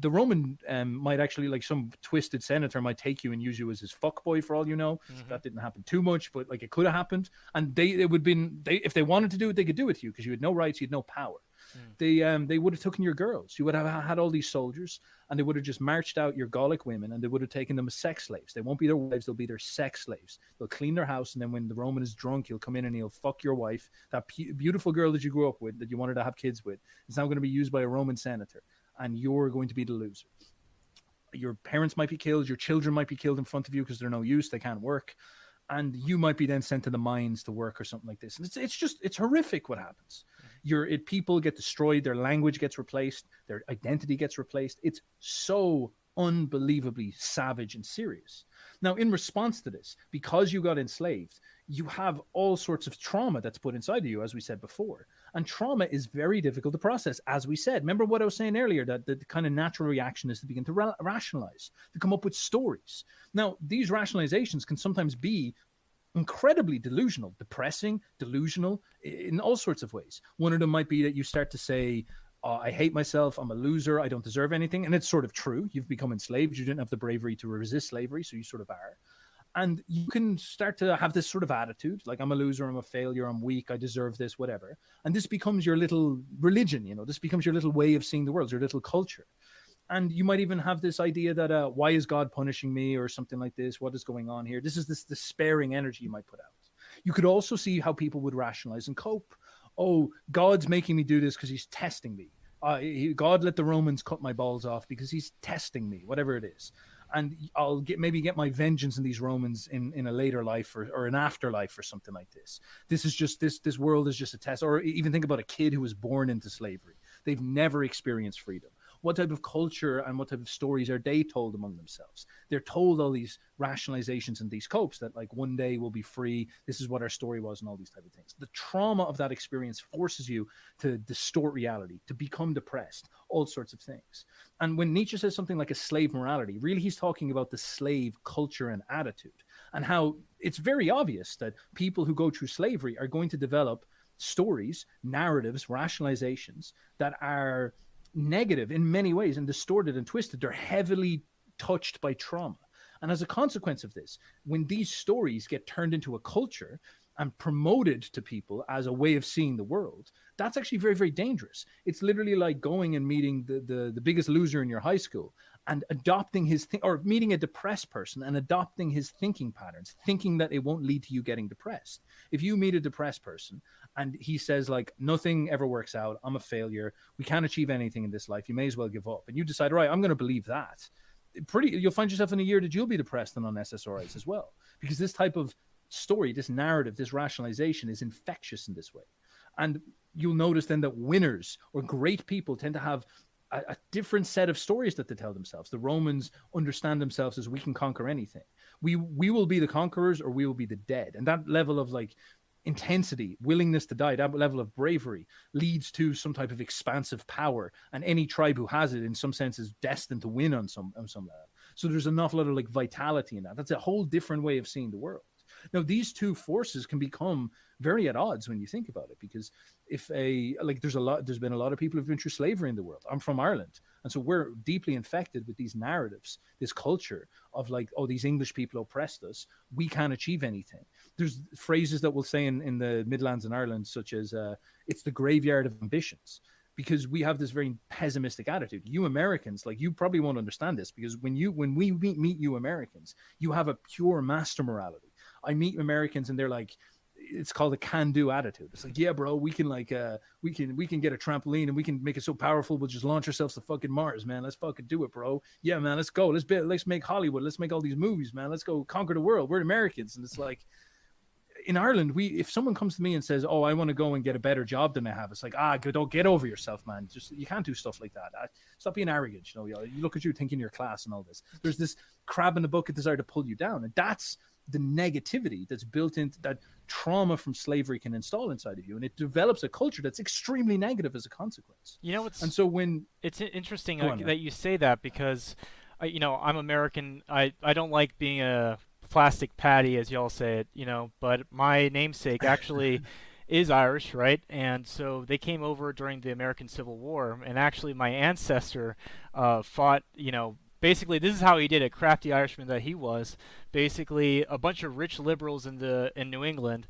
The Roman might actually, like some twisted senator, might take you and use you as his fuckboy for all you know. That didn't happen too much, but like it could have happened. And if they wanted to do it, they could do it to you, because you had no rights, you had no power. They would have taken your girls. You would have had all these soldiers, and they would have just marched out your Gallic women, and they would have taken them as sex slaves. They won't be their wives, they'll be their sex slaves. They'll clean their house, and then when the Roman is drunk, he'll come in and he'll fuck your wife, that beautiful girl that you grew up with, that you wanted to have kids with. It's now going to be used by a Roman senator, and you're going to be the loser. Your parents might be killed, your children might be killed in front of you because they're no use, they can't work. And you might be then sent to the mines to work or something like this. And it's horrific what happens. People get destroyed, their language gets replaced, their identity gets replaced. It's so unbelievably savage and serious. Now, in response to this, because you got enslaved, you have all sorts of trauma that's put inside of you, as we said before. And trauma is very difficult to process, as we said. Remember what I was saying earlier, that the kind of natural reaction is to begin to rationalize, to come up with stories. Now, these rationalizations can sometimes be incredibly delusional, depressing, delusional in all sorts of ways. One of them might be that you start to say, I hate myself, I'm a loser, I don't deserve anything. And it's sort of true. You've become enslaved. You didn't have the bravery to resist slavery, so you sort of are. And you can start to have this sort of attitude, like I'm a loser, I'm a failure, I'm weak, I deserve this, whatever. And this becomes your little religion, this becomes your little way of seeing the world, your little culture. And you might even have this idea that why is God punishing me or something like this? What is going on here? This is this despairing energy you might put out. You could also see how people would rationalize and cope. Oh, God's making me do this because he's testing me. God let the Romans cut my balls off because he's testing me, whatever it is. And I'll maybe get my vengeance in these Romans in a later life or an afterlife or something like this. This is just this world is just a test. Or even think about a kid who was born into slavery. They've never experienced freedom. What type of culture and what type of stories are they told among themselves? They're told all these rationalizations and these copes that like one day we'll be free. This is what our story was and all these type of things. The trauma of that experience forces you to distort reality, to become depressed, all sorts of things. And when Nietzsche says something like a slave morality, really he's talking about the slave culture and attitude and how it's very obvious that people who go through slavery are going to develop stories, narratives, rationalizations that are negative in many ways and distorted and twisted. They're heavily touched by trauma. And as a consequence of this, when these stories get turned into a culture and promoted to people as a way of seeing the world, that's actually very, very dangerous. It's literally like going and meeting the biggest loser in your high school and adopting his or meeting a depressed person and adopting his thinking patterns, thinking that it won't lead to you getting depressed. If you meet a depressed person and he says like, nothing ever works out, I'm a failure, we can't achieve anything in this life, you may as well give up. And you decide, right, I'm going to believe that. You'll find yourself in a year that you'll be depressed and on SSRIs as well. Because this type of story, this narrative, this rationalization is infectious in this way. And you'll notice then that winners or great people tend to have a different set of stories that they tell themselves. The Romans understand themselves as we can conquer anything. We will be the conquerors or we will be the dead. And that level of like intensity, willingness to die, that level of bravery leads to some type of expansive power. And any tribe who has it in some sense is destined to win on some level. So there's an awful lot of like vitality in that. That's a whole different way of seeing the world. Now, these two forces can become very at odds when you think about it, because there's been a lot of people who've been through slavery in the world. I'm from Ireland. And so we're deeply infected with these narratives, this culture of like, oh, these English people oppressed us. We can't achieve anything. There's phrases that we'll say in the Midlands in Ireland, such as it's the graveyard of ambitions. Because we have this very pessimistic attitude. You Americans, like you probably won't understand this, because when we meet you Americans, you have a pure master morality. I meet Americans and they're like, it's called a can-do attitude. It's like, yeah, bro, we can get a trampoline and we can make it so powerful we'll just launch ourselves to fucking Mars, man. Let's fucking do it, bro. Yeah, man, let's go. Let's make Hollywood. Let's make all these movies, man. Let's go conquer the world. We're Americans. And it's like, in Ireland, if someone comes to me and says, oh, I want to go and get a better job than I have, it's like, don't get over yourself, man. Just, you can't do stuff like that. Stop being arrogant. You look at you thinking you're class and all this. There's this crab in the bucket desire to pull you down. And that's the negativity that's built into that trauma from slavery can install inside of you. And it develops a culture that's extremely negative as a consequence. And so when it's interesting that you say that, because, I'm American. I don't like being a plastic patty, as y'all say it, but my namesake actually is Irish, right? And so they came over during the American Civil War, and actually my ancestor fought, basically this is how he did it, crafty Irishman that he was. Basically, a bunch of rich liberals in New England,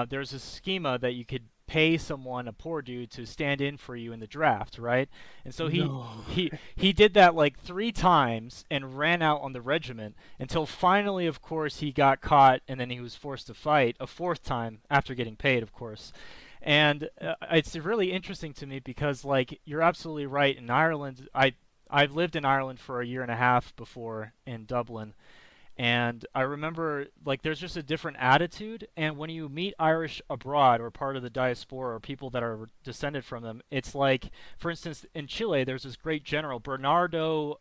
there's a schema that you could pay someone, a poor dude, to stand in for you in the draft, right? And so he did that like 3 times and ran out on the regiment until finally, of course, he got caught, and then he was forced to fight a 4th time after getting paid, of course. And it's really interesting to me because, like, you're absolutely right. In Ireland, I've lived in Ireland for a year and a half before in Dublin. And I remember, like, there's just a different attitude. And when you meet Irish abroad or part of the diaspora or people that are descended from them, it's like, for instance, in Chile, there's this great general, Bernardo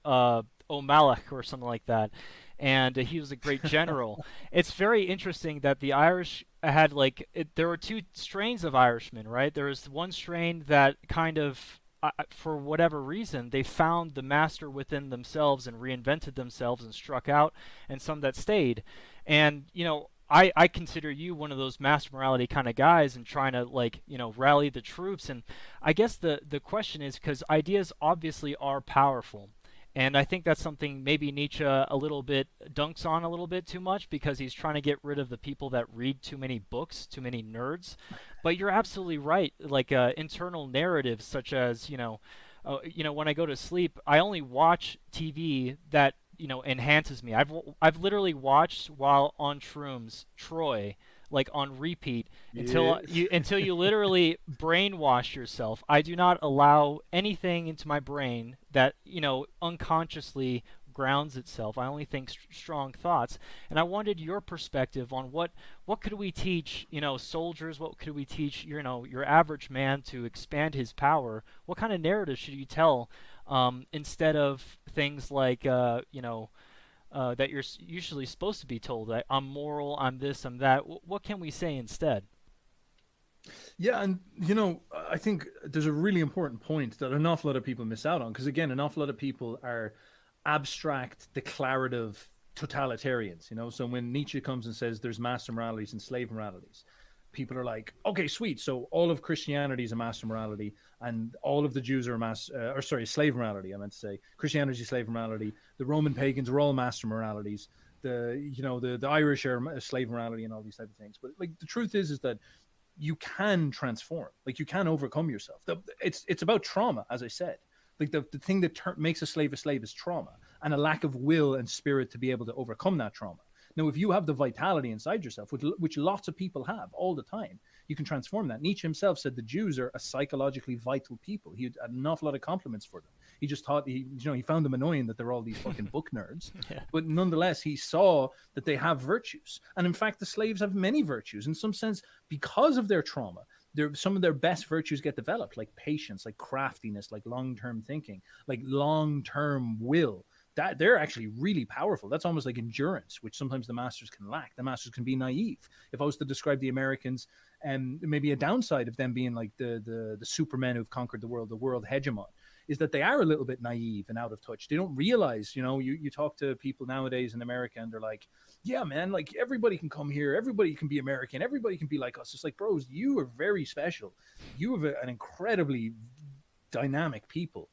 O'Malley or something like that. And he was a great general. It's very interesting that the Irish had, there were 2 strains of Irishmen, right? There was one strain that kind of, for whatever reason, they found the master within themselves and reinvented themselves and struck out, and some that stayed. And, I consider you one of those master morality kind of guys and trying to like rally the troops. And I guess the question is because ideas obviously are powerful. And I think that's something maybe Nietzsche a little bit dunks on a little bit too much because he's trying to get rid of the people that read too many books, too many nerds. But you're absolutely right. Like internal narratives, such as when I go to sleep, I only watch TV that enhances me. I've literally watched while on shrooms Troy like on repeat until you literally brainwash yourself. I do not allow anything into my brain that unconsciously grounds itself. I only think strong thoughts, and I wanted your perspective on what could we teach soldiers. What could we teach your average man to expand his power? What kind of narrative should you tell instead of things like that you're usually supposed to be told that I'm moral, I'm this, I'm that. What can we say instead? Yeah, and I think there's a really important point that an awful lot of people miss out on because again, an awful lot of people are abstract, declarative totalitarians. So when Nietzsche comes and says there's master moralities and slave moralities, people are like, okay, sweet. So all of Christianity is a master morality, and all of the Jews are slave morality. I meant to say Christianity, slave morality. The Roman pagans are all master moralities. The Irish are slave morality and all these type of things. But like the truth is that you can transform. Like you can overcome yourself. It's about trauma, as I said. Like the thing that makes a slave is trauma and a lack of will and spirit to be able to overcome that trauma. Now, if you have the vitality inside yourself, which lots of people have all the time, you can transform that. Nietzsche himself said the Jews are a psychologically vital people. He had an awful lot of compliments for them. He just thought he found them annoying that they're all these fucking book nerds. Yeah. But nonetheless, he saw that they have virtues. And in fact, the slaves have many virtues in some sense because of their trauma. Some of their best virtues get developed, like patience, like craftiness, like long-term thinking, like long-term will. That they're actually really powerful. That's almost like endurance, which sometimes the masters can lack. The masters can be naive. If I was to describe the Americans, and maybe a downside of them being like the supermen who've conquered the world hegemon, is that they are a little bit naive and out of touch. They don't realize, you talk to people nowadays in America and they're like, yeah, man, like everybody can come here. Everybody can be American. Everybody can be like us. It's like, bros, you are very special. You have an incredibly dynamic people.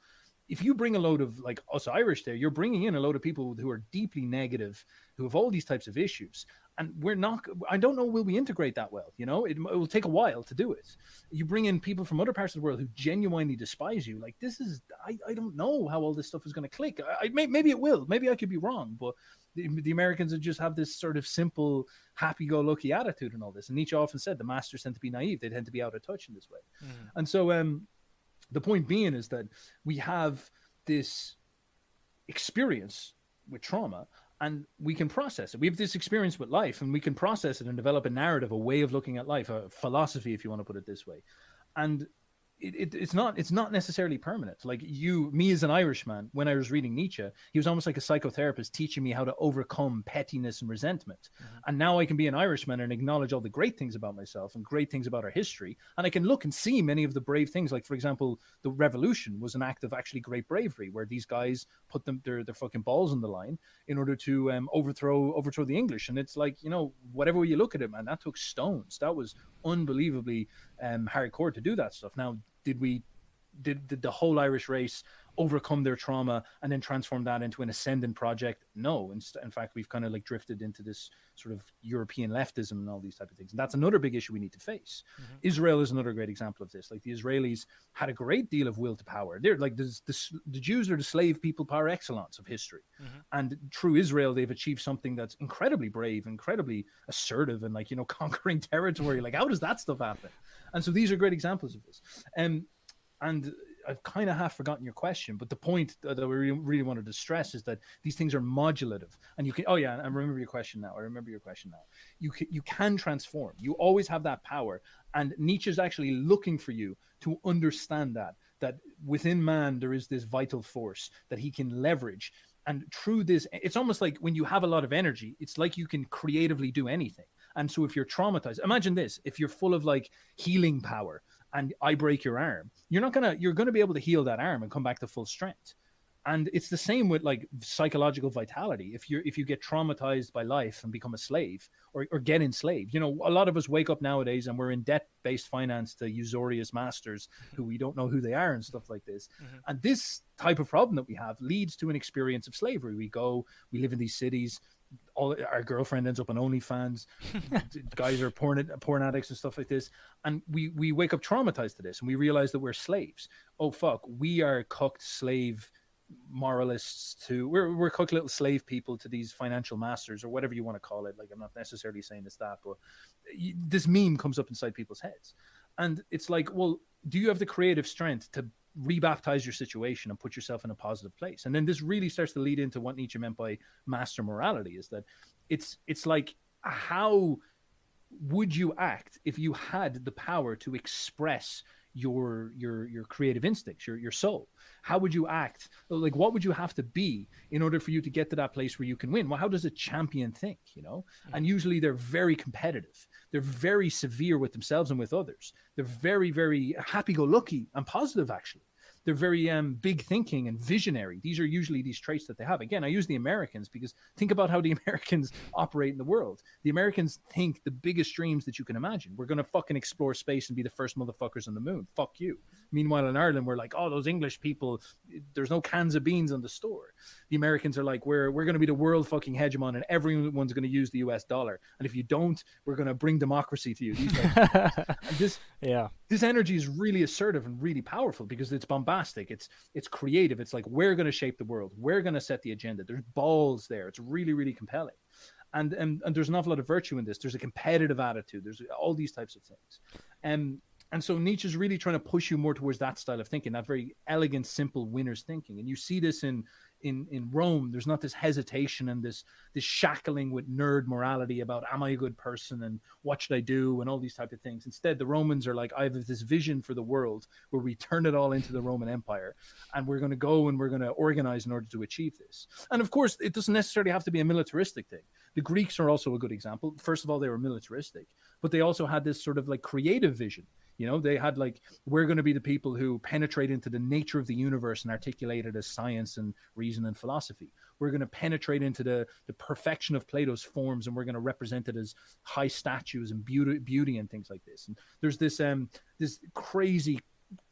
If you bring a load of like us Irish there, you're bringing in a load of people who are deeply negative, who have all these types of issues. And I don't know, will we integrate that well? It will take a while to do it. You bring in people from other parts of the world who genuinely despise you. Like I don't know how all this stuff is going to click. Maybe it will. Maybe I could be wrong, but the Americans just have this sort of simple, happy-go-lucky attitude and all this. And Nietzsche often said the masters tend to be naive. They tend to be out of touch in this way. Mm. And so, the point being is that we have this experience with trauma and we can process it. We have this experience with life and we can process it and develop a narrative, a way of looking at life, a philosophy, if you want to put it this way. And it's not necessarily permanent. Like me as an Irishman, when I was reading Nietzsche, he was almost like a psychotherapist teaching me how to overcome pettiness and resentment. Mm-hmm. And now I can be an Irishman and acknowledge all the great things about myself and great things about our history. And I can look and see many of the brave things. Like, for example, the revolution was an act of actually great bravery, where these guys put their fucking balls on the line in order to overthrow the English. And it's like, whatever way you look at it, man, that took stones. That was unbelievably hardcore to do that stuff. Now, did the whole Irish race overcome their trauma and then transform that into an ascendant project? No. In fact, we've kind of like drifted into this sort of European leftism and all these type of things. And that's another big issue we need to face. Mm-hmm. Israel is another great example of this. Like the Israelis had a great deal of will to power. They're like the Jews are the slave people par excellence of history. Mm-hmm. And through Israel, they've achieved something that's incredibly brave, incredibly assertive, and conquering territory. Like, how does that stuff happen? And so these are great examples of this. And I've kind of half forgotten your question, but the point that we really wanted to stress is that these things are modulative, and you can. Oh yeah, I remember your question now. You can transform. You always have that power, and Nietzsche's actually looking for you to understand that within man there is this vital force that he can leverage. And through this, it's almost like when you have a lot of energy, it's like you can creatively do anything. And so if you're traumatized, imagine this: if you're full of like healing power and I break your arm, you're going to be able to heal that arm and come back to full strength. And it's the same with like psychological vitality. If you get traumatized by life and become a slave, or get enslaved, you know, a lot of us wake up nowadays and we're in debt-based finance to usurious masters who we don't know who they are and stuff like this. Hmm. And this type of problem that we have leads to an experience of slavery. We live in these cities. All our girlfriend ends up on OnlyFans. Guys are porn addicts and stuff like this, and we wake up traumatized to this, and we realize that we're slaves. Oh fuck, we are cooked slave moralists to we're cooked little slave people to these financial masters, or whatever you want to call it. Like, I'm not necessarily saying it's that, but this meme comes up inside people's heads, and it's like, well, do you have the creative strength to rebaptize your situation and put yourself in a positive place? And then this really starts to lead into what Nietzsche meant by master morality, is that it's like, how would you act if you had the power to express your creative instincts, your soul? How would you act? Like, what would you have to be in order for you to get to that place where you can win? Well, how does a champion think, you know? And usually they're very competitive, they're very severe with themselves and with others, they're very, very happy-go-lucky and positive, actually. They're very big thinking and visionary. These are usually these traits that they have. Again, I use the Americans because think about how the Americans operate in the world. The Americans think the biggest dreams that you can imagine. We're going to fucking explore space and be the first motherfuckers on the moon. Fuck you. Meanwhile, in Ireland, we're like, oh, those English people, there's no cans of beans on the store. The Americans are like, we're going to be the world fucking hegemon, and everyone's going to use the US dollar. And if you don't, we're going to bring democracy to you. These this energy is really assertive and really powerful because it's bombastic. It's creative. It's like, we're going to shape the world. We're going to set the agenda. There's balls there. It's really, really compelling. And there's an awful lot of virtue in this. There's a competitive attitude. There's all these types of things. And so Nietzsche's really trying to push you more towards that style of thinking, that very elegant, simple winner's thinking. And you see this in Rome. There's not this hesitation and this shackling with nerd morality about, am I a good person and what should I do and all these type of things. Instead, the Romans are like, I have this vision for the world where we turn it all into the Roman Empire, and we're going to go and we're going to organize in order to achieve this. And of course, it doesn't necessarily have to be a militaristic thing. The Greeks are also a good example. First of all, they were militaristic, but they also had this sort of like creative vision. You know, they had like, we're going to be the people who penetrate into the nature of the universe and articulate it as science and reason and philosophy. We're going to penetrate into the perfection of Plato's forms, and we're going to represent it as high statues and beauty and things like this. And there's this crazy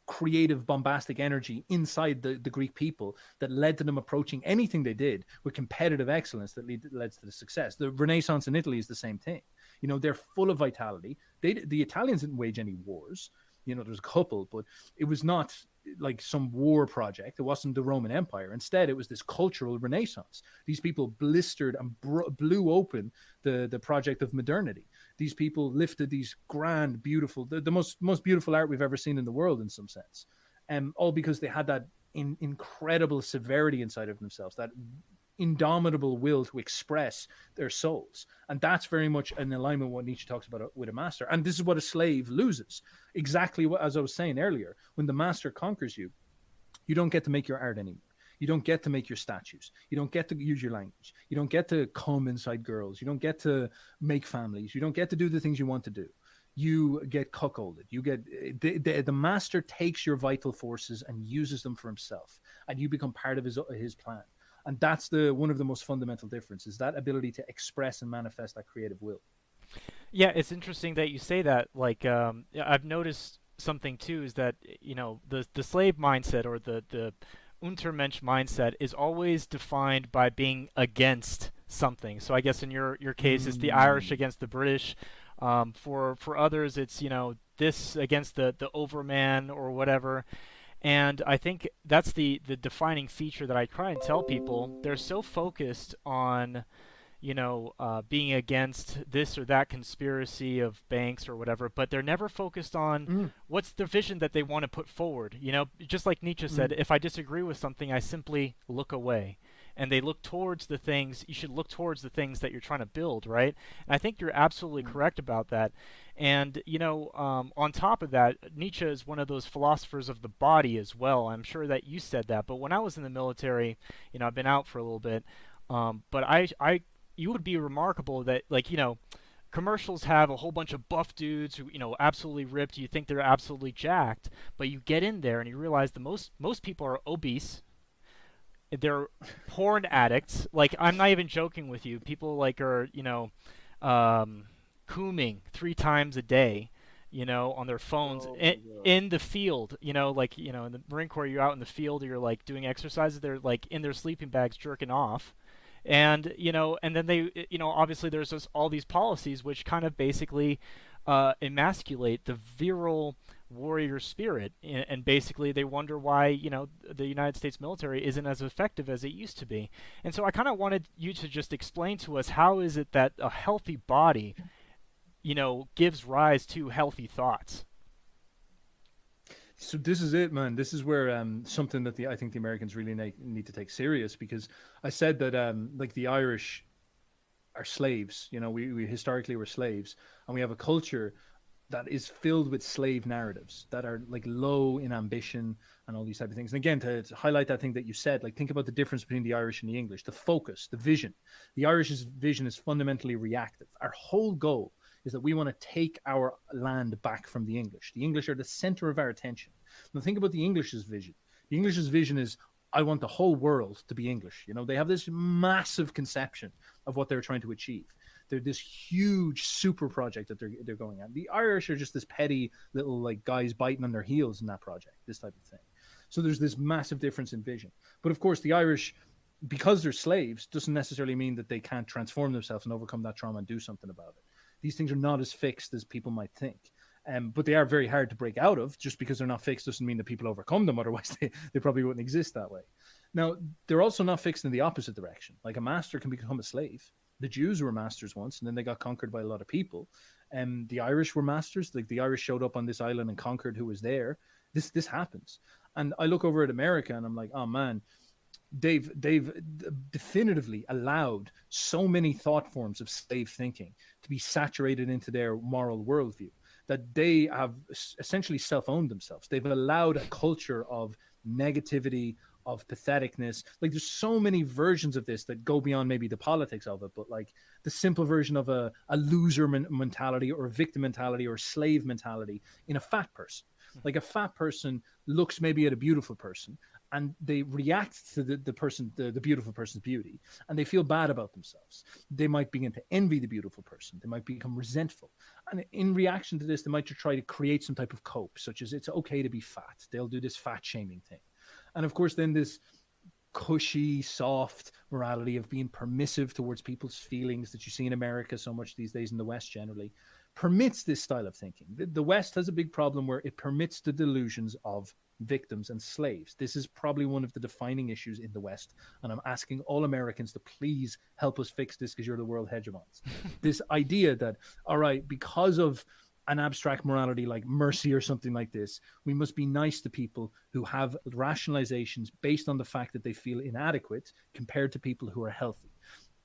creative, bombastic energy inside the Greek people that led to them approaching anything they did with competitive excellence that led to the success. The Renaissance in Italy is the same thing. You know, they're full of vitality. The Italians didn't wage any wars. You know, there's a couple, but it was not like some war project. It wasn't the Roman Empire. Instead, it was this cultural renaissance. These people blistered and blew open the project of modernity. These people lifted these grand, beautiful, the most beautiful art we've ever seen in the world in some sense. All because they had that incredible severity inside of themselves, that indomitable will to express their souls. And that's very much in alignment with what Nietzsche talks about with a master. And this is what a slave loses. Exactly what, as I was saying earlier, when the master conquers you, you don't get to make your art anymore. You don't get to make your statues. You don't get to use your language. You don't get to come inside girls. You don't get to make families. You don't get to do the things you want to do. You get cuckolded. You get the master takes your vital forces and uses them for himself, and you become part of his plan. And that's one of the most fundamental differences, that ability to express and manifest that creative will. Yeah, it's interesting that you say that. Like, I've noticed something too, is that, you know, the slave mindset, or the Untermensch mindset, is always defined by being against something. So I guess in your case, it's the Irish against the British. For others, it's, you know, this against the overman or whatever. And I think that's the defining feature that I try and tell people. They're so focused on, you know, being against this or that conspiracy of banks or whatever, but they're never focused on what's the vision that they want to put forward. You know, just like Nietzsche said, if I disagree with something, I simply look away. And they look towards the things, you should look towards the things that you're trying to build, right? And I think you're absolutely correct about that. And, you know, on top of that, Nietzsche is one of those philosophers of the body as well. I'm sure that you said that. But when I was in the military, you know, I've been out for a little bit, but you would be remarkable that, like, you know, commercials have a whole bunch of buff dudes who, you know, absolutely ripped. You think they're absolutely jacked, but you get in there and you realize most people are obese, they're porn addicts. Like, I'm not even joking with you. People like are, cooming 3 times a day, on their phones Oh my god. in the field. Like, in the Marine Corps, you're out in the field, or you're like doing exercises. They're like in their sleeping bags jerking off. And and then they, obviously there's just all these policies which kind of basically emasculate the virile warrior spirit, and basically they wonder why the United States military isn't as effective as it used to be. And so I kind of wanted you to just explain to us, how is it that a healthy body gives rise to healthy thoughts? So this is it, man. This is where something that I think the Americans really need to take serious, because I said that like the Irish are slaves. We historically were slaves, and we have a culture that is filled with slave narratives that are like low in ambition and all these type of things. And again, to highlight that thing that you said, like think about the difference between the Irish and the English, the focus, the vision. The Irish's vision is fundamentally reactive. Our whole goal is that we want to take our land back from the English. The English are the center of our attention. Now think about the English's vision. The English's vision is, I want the whole world to be English. They have this massive conception of what they're trying to achieve. They're this huge super project that they're going at. The Irish are just this petty little like guys biting on their heels in that project, this type of thing. So there's this massive difference in vision. But of course, the Irish, because they're slaves, doesn't necessarily mean that they can't transform themselves and overcome that trauma and do something about it. These things are not as fixed as people might think. But they are very hard to break out of. Just because they're not fixed doesn't mean that people overcome them. Otherwise, they probably wouldn't exist that way. Now, they're also not fixed in the opposite direction. Like a master can become a slave. The Jews were masters once, and then they got conquered by a lot of people. The Irish were masters. Like the Irish showed up on this island and conquered who was there. This happens. And I look over at America, and I'm like, oh man, they've definitively allowed so many thought forms of slave thinking to be saturated into their moral worldview that they have essentially self-owned themselves. They've allowed a culture of negativity, of patheticness. Like there's so many versions of this that go beyond maybe the politics of it, but like the simple version of a loser mentality or a victim mentality or slave mentality in a fat person. Like a fat person looks maybe at a beautiful person and they react to the beautiful person's beauty, and they feel bad about themselves. They might begin to envy the beautiful person. They might become resentful. And in reaction to this, they might just try to create some type of cope, such as it's okay to be fat. They'll do this fat shaming thing. And of course, then this cushy, soft morality of being permissive towards people's feelings that you see in America so much these days, in the West generally, permits this style of thinking. The West has a big problem where it permits the delusions of victims and slaves. This is probably one of the defining issues in the West, and I'm asking all Americans to please help us fix this, because you're the world hegemons. This idea that, all right, because of an abstract morality like mercy or something like this, we must be nice to people who have rationalizations based on the fact that they feel inadequate compared to people who are healthy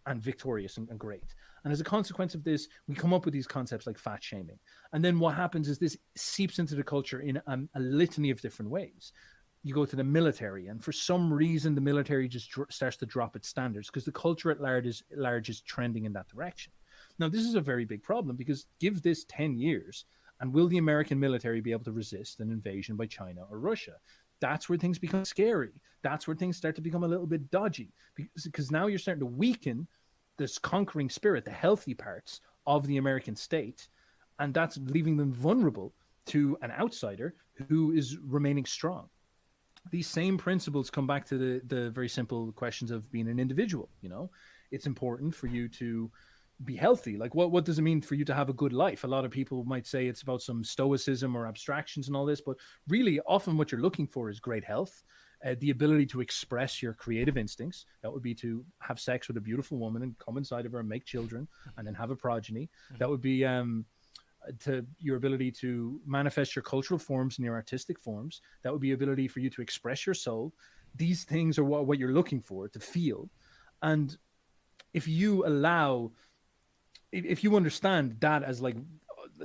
and victorious and great. And as a consequence of this, we come up with these concepts like fat shaming. And then what happens is this seeps into the culture in a litany of different ways. You go to the military, and for some reason, the military just starts to drop its standards because the culture at large is trending in that direction. Now, this is a very big problem, because give this 10 years, and will the American military be able to resist an invasion by China or Russia? That's where things become scary. That's where things start to become a little bit dodgy, because now you're starting to weaken this conquering spirit, the healthy parts of the American state, and that's leaving them vulnerable to an outsider who is remaining strong. These same principles come back to the very simple questions of being an individual. It's important for you to be healthy. Like what does it mean for you to have a good life? A lot of people might say it's about some stoicism or abstractions and all this, but really often what you're looking for is great health, the ability to express your creative instincts. That would be to have sex with a beautiful woman and come inside of her and make children and then have a progeny. That would be to your ability to manifest your cultural forms and your artistic forms. That would be ability for you to express your soul. These things are what you're looking for, to feel. And if you understand that as like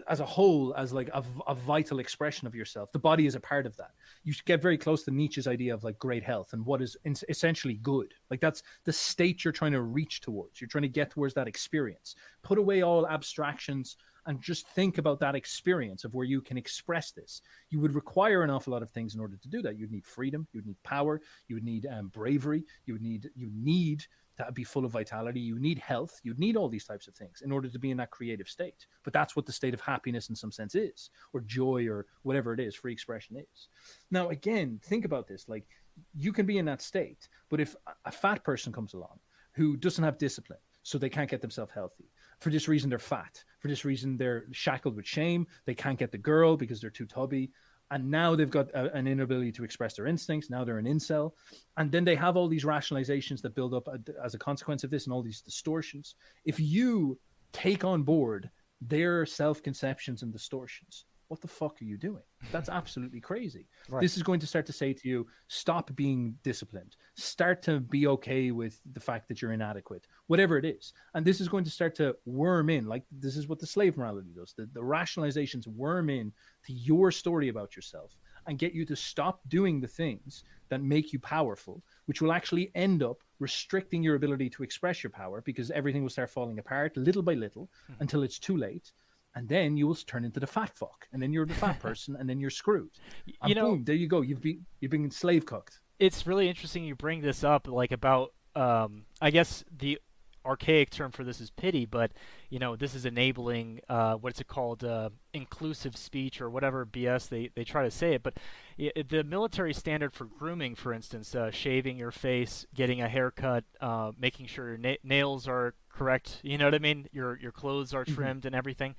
as a whole, as like a vital expression of yourself, the body is a part of that. You get very close to Nietzsche's idea of like great health and what is essentially good. Like that's the state you're trying to reach towards. You're trying to get towards that experience. Put away all abstractions and just think about that experience of where you can express this. You would require an awful lot of things in order to do that. You'd need freedom, you'd need power, you would need bravery, you need to be full of vitality, you need health, you'd need all these types of things in order to be in that creative state. But that's what the state of happiness in some sense is, or joy, or whatever it is, free expression is. Now, again, think about this. Like, you can be in that state, but if a fat person comes along who doesn't have discipline, so they can't get themselves healthy. For this reason, they're fat. For this reason, they're shackled with shame. They can't get the girl because they're too tubby. And now they've got an inability to express their instincts. Now they're an incel. And then they have all these rationalizations that build up as a consequence of this, and all these distortions. If you take on board their self-conceptions and distortions, what the fuck are you doing? That's absolutely crazy. Right. This is going to start to say to you, stop being disciplined. Start to be okay with the fact that you're inadequate, whatever it is. And this is going to start to worm in, like this is what the slave morality does. The rationalizations worm in to your story about yourself and get you to stop doing the things that make you powerful, which will actually end up restricting your ability to express your power, because everything will start falling apart little by little until it's too late. And then you will turn into the fat fuck, and then you're the fat person, and then you're screwed. And boom, there you go. You've been slave cooked. It's really interesting you bring this up, like about I guess the archaic term for this is pity, but this is enabling what's it called, inclusive speech or whatever BS they try to say it. But the military standard for grooming, for instance, shaving your face, getting a haircut, making sure your nails are correct, you know what I mean, your clothes are trimmed and everything.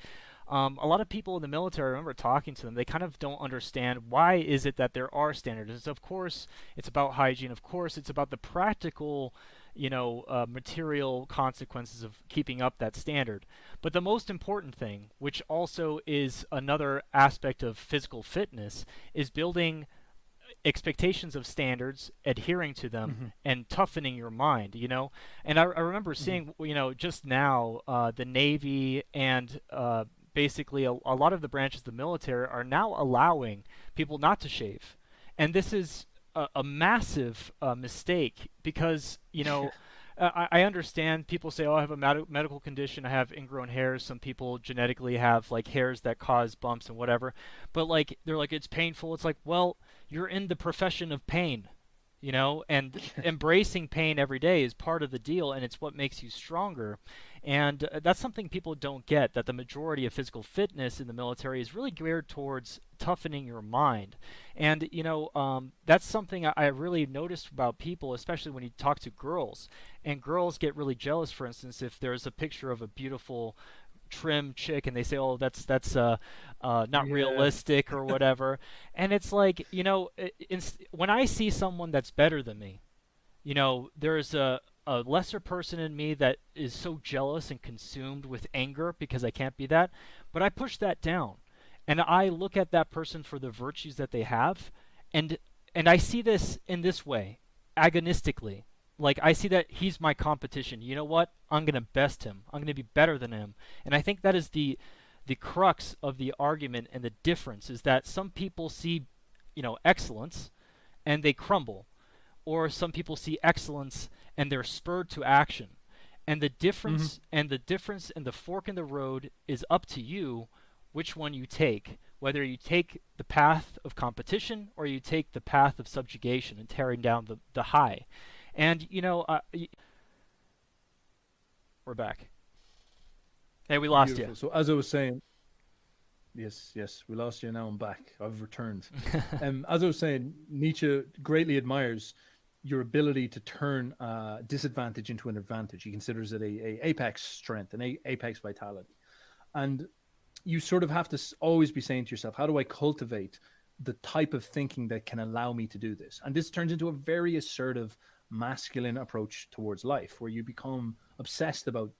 A lot of people in the military, I remember talking to them, they kind of don't understand why is it that there are standards. Of course, it's about hygiene. Of course, it's about the practical, material consequences of keeping up that standard. But the most important thing, which also is another aspect of physical fitness, is building expectations of standards, adhering to them, and toughening your mind, And I remember seeing, just now, the Navy and basically a lot of the branches of the military are now allowing people not to shave. And this is a massive mistake because, I understand people say, oh, I have a medical condition, I have ingrown hairs. Some people genetically have like hairs that cause bumps and whatever. But they're like, it's painful. It's like, well, you're in the profession of pain. And embracing pain every day is part of the deal, and it's what makes you stronger. And that's something people don't get, that the majority of physical fitness in the military is really geared towards toughening your mind. And, that's something I really noticed about people, especially when you talk to girls. And girls get really jealous, for instance, if there's a picture of a beautiful trim chick and they say, oh, that's not realistic or whatever. And it's like, when I see someone that's better than me, there's a lesser person in me that is so jealous and consumed with anger because I can't be that, but I push that down and I look at that person for the virtues that they have, and I see this in this way, agonistically. Like, I see that he's my competition. You know what? I'm going to best him. I'm going to be better than him. And I think that is the crux of the argument, and the difference is that some people see, excellence and they crumble. Or some people see excellence and they're spurred to action. And the difference and the fork in the road is up to you which one you take. Whether you take the path of competition or you take the path of subjugation and tearing down the high. And, we're back. Hey, we lost you. So as I was saying, yes, we lost you. Now I'm back. I've returned. As I was saying, Nietzsche greatly admires your ability to turn disadvantage into an advantage. He considers it a apex strength, an apex vitality. And you sort of have to always be saying to yourself, how do I cultivate the type of thinking that can allow me to do this? And this turns into a very assertive, masculine approach towards life, where you become obsessed about,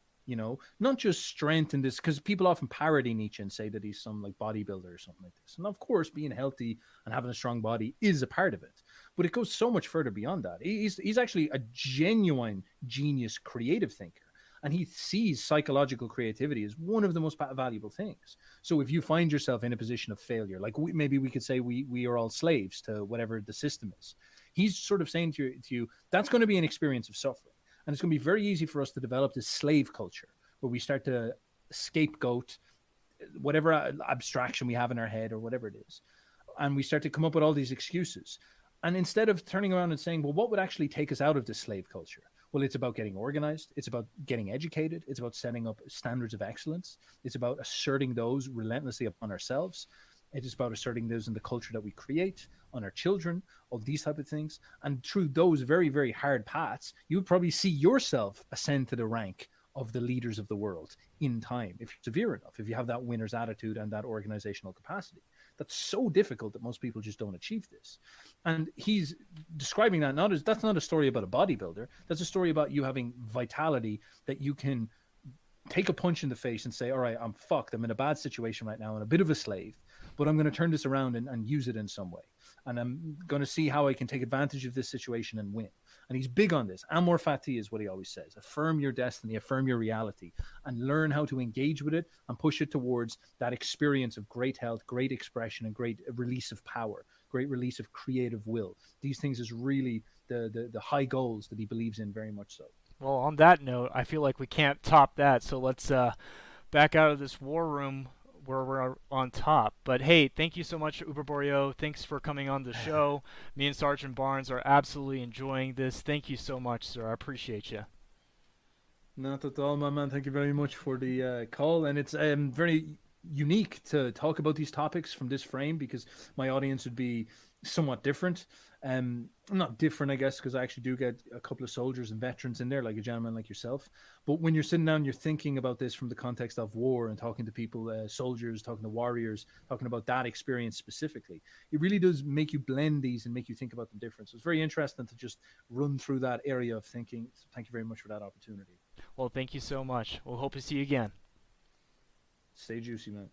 not just strength in this, because people often parody Nietzsche and say that he's some like bodybuilder or something like this. And of course, being healthy and having a strong body is a part of it, but it goes so much further beyond that. He's actually a genuine genius, creative thinker. And he sees psychological creativity as one of the most valuable things. So if you find yourself in a position of failure, like maybe we could say we are all slaves to whatever the system is. He's sort of saying to you, that's going to be an experience of suffering. And it's going to be very easy for us to develop this slave culture where we start to scapegoat whatever abstraction we have in our head or whatever it is. And we start to come up with all these excuses. And instead of turning around and saying, well, what would actually take us out of this slave culture? Well, it's about getting organized. It's about getting educated. It's about setting up standards of excellence. It's about asserting those relentlessly upon ourselves. It is about asserting those in the culture that we create, on our children, all these type of things. And through those very, very hard paths, you would probably see yourself ascend to the rank of the leaders of the world in time, if you're severe enough, if you have that winner's attitude and that organizational capacity. That's so difficult that most people just don't achieve this. And he's describing that not as, that's not a story about a bodybuilder. That's a story about you having vitality, that you can take a punch in the face and say, all right, I'm fucked. I'm in a bad situation right now. I'm a bit of a slave, but I'm going to turn this around and use it in some way. And I'm going to see how I can take advantage of this situation and win. And he's big on this. Amor fati is what he always says. Affirm your destiny, affirm your reality, and learn how to engage with it and push it towards that experience of great health, great expression, and great release of power, great release of creative will. These things is really the high goals that he believes in, very much so. Well, on that note, I feel like we can't top that. So let's back out of this war room where we're on top. But hey, thank you so much, Uberboyo. Thanks for coming on the show. Me and Sergeant Barnes are absolutely enjoying this. Thank you so much, sir. I appreciate you. Not at all, my man. Thank you very much for the call. And it's very unique to talk about these topics from this frame, because my audience would be somewhat different. Not different, I guess, because I actually do get a couple of soldiers and veterans in there, like a gentleman like yourself. But when you're sitting down, you're thinking about this from the context of war and talking to people, soldiers, talking to warriors, talking about that experience specifically. It really does make you blend these and make you think about them different. So it's very interesting to just run through that area of thinking. So thank you very much for that opportunity. Well, thank you so much. We'll hope to see you again. Stay juicy, man.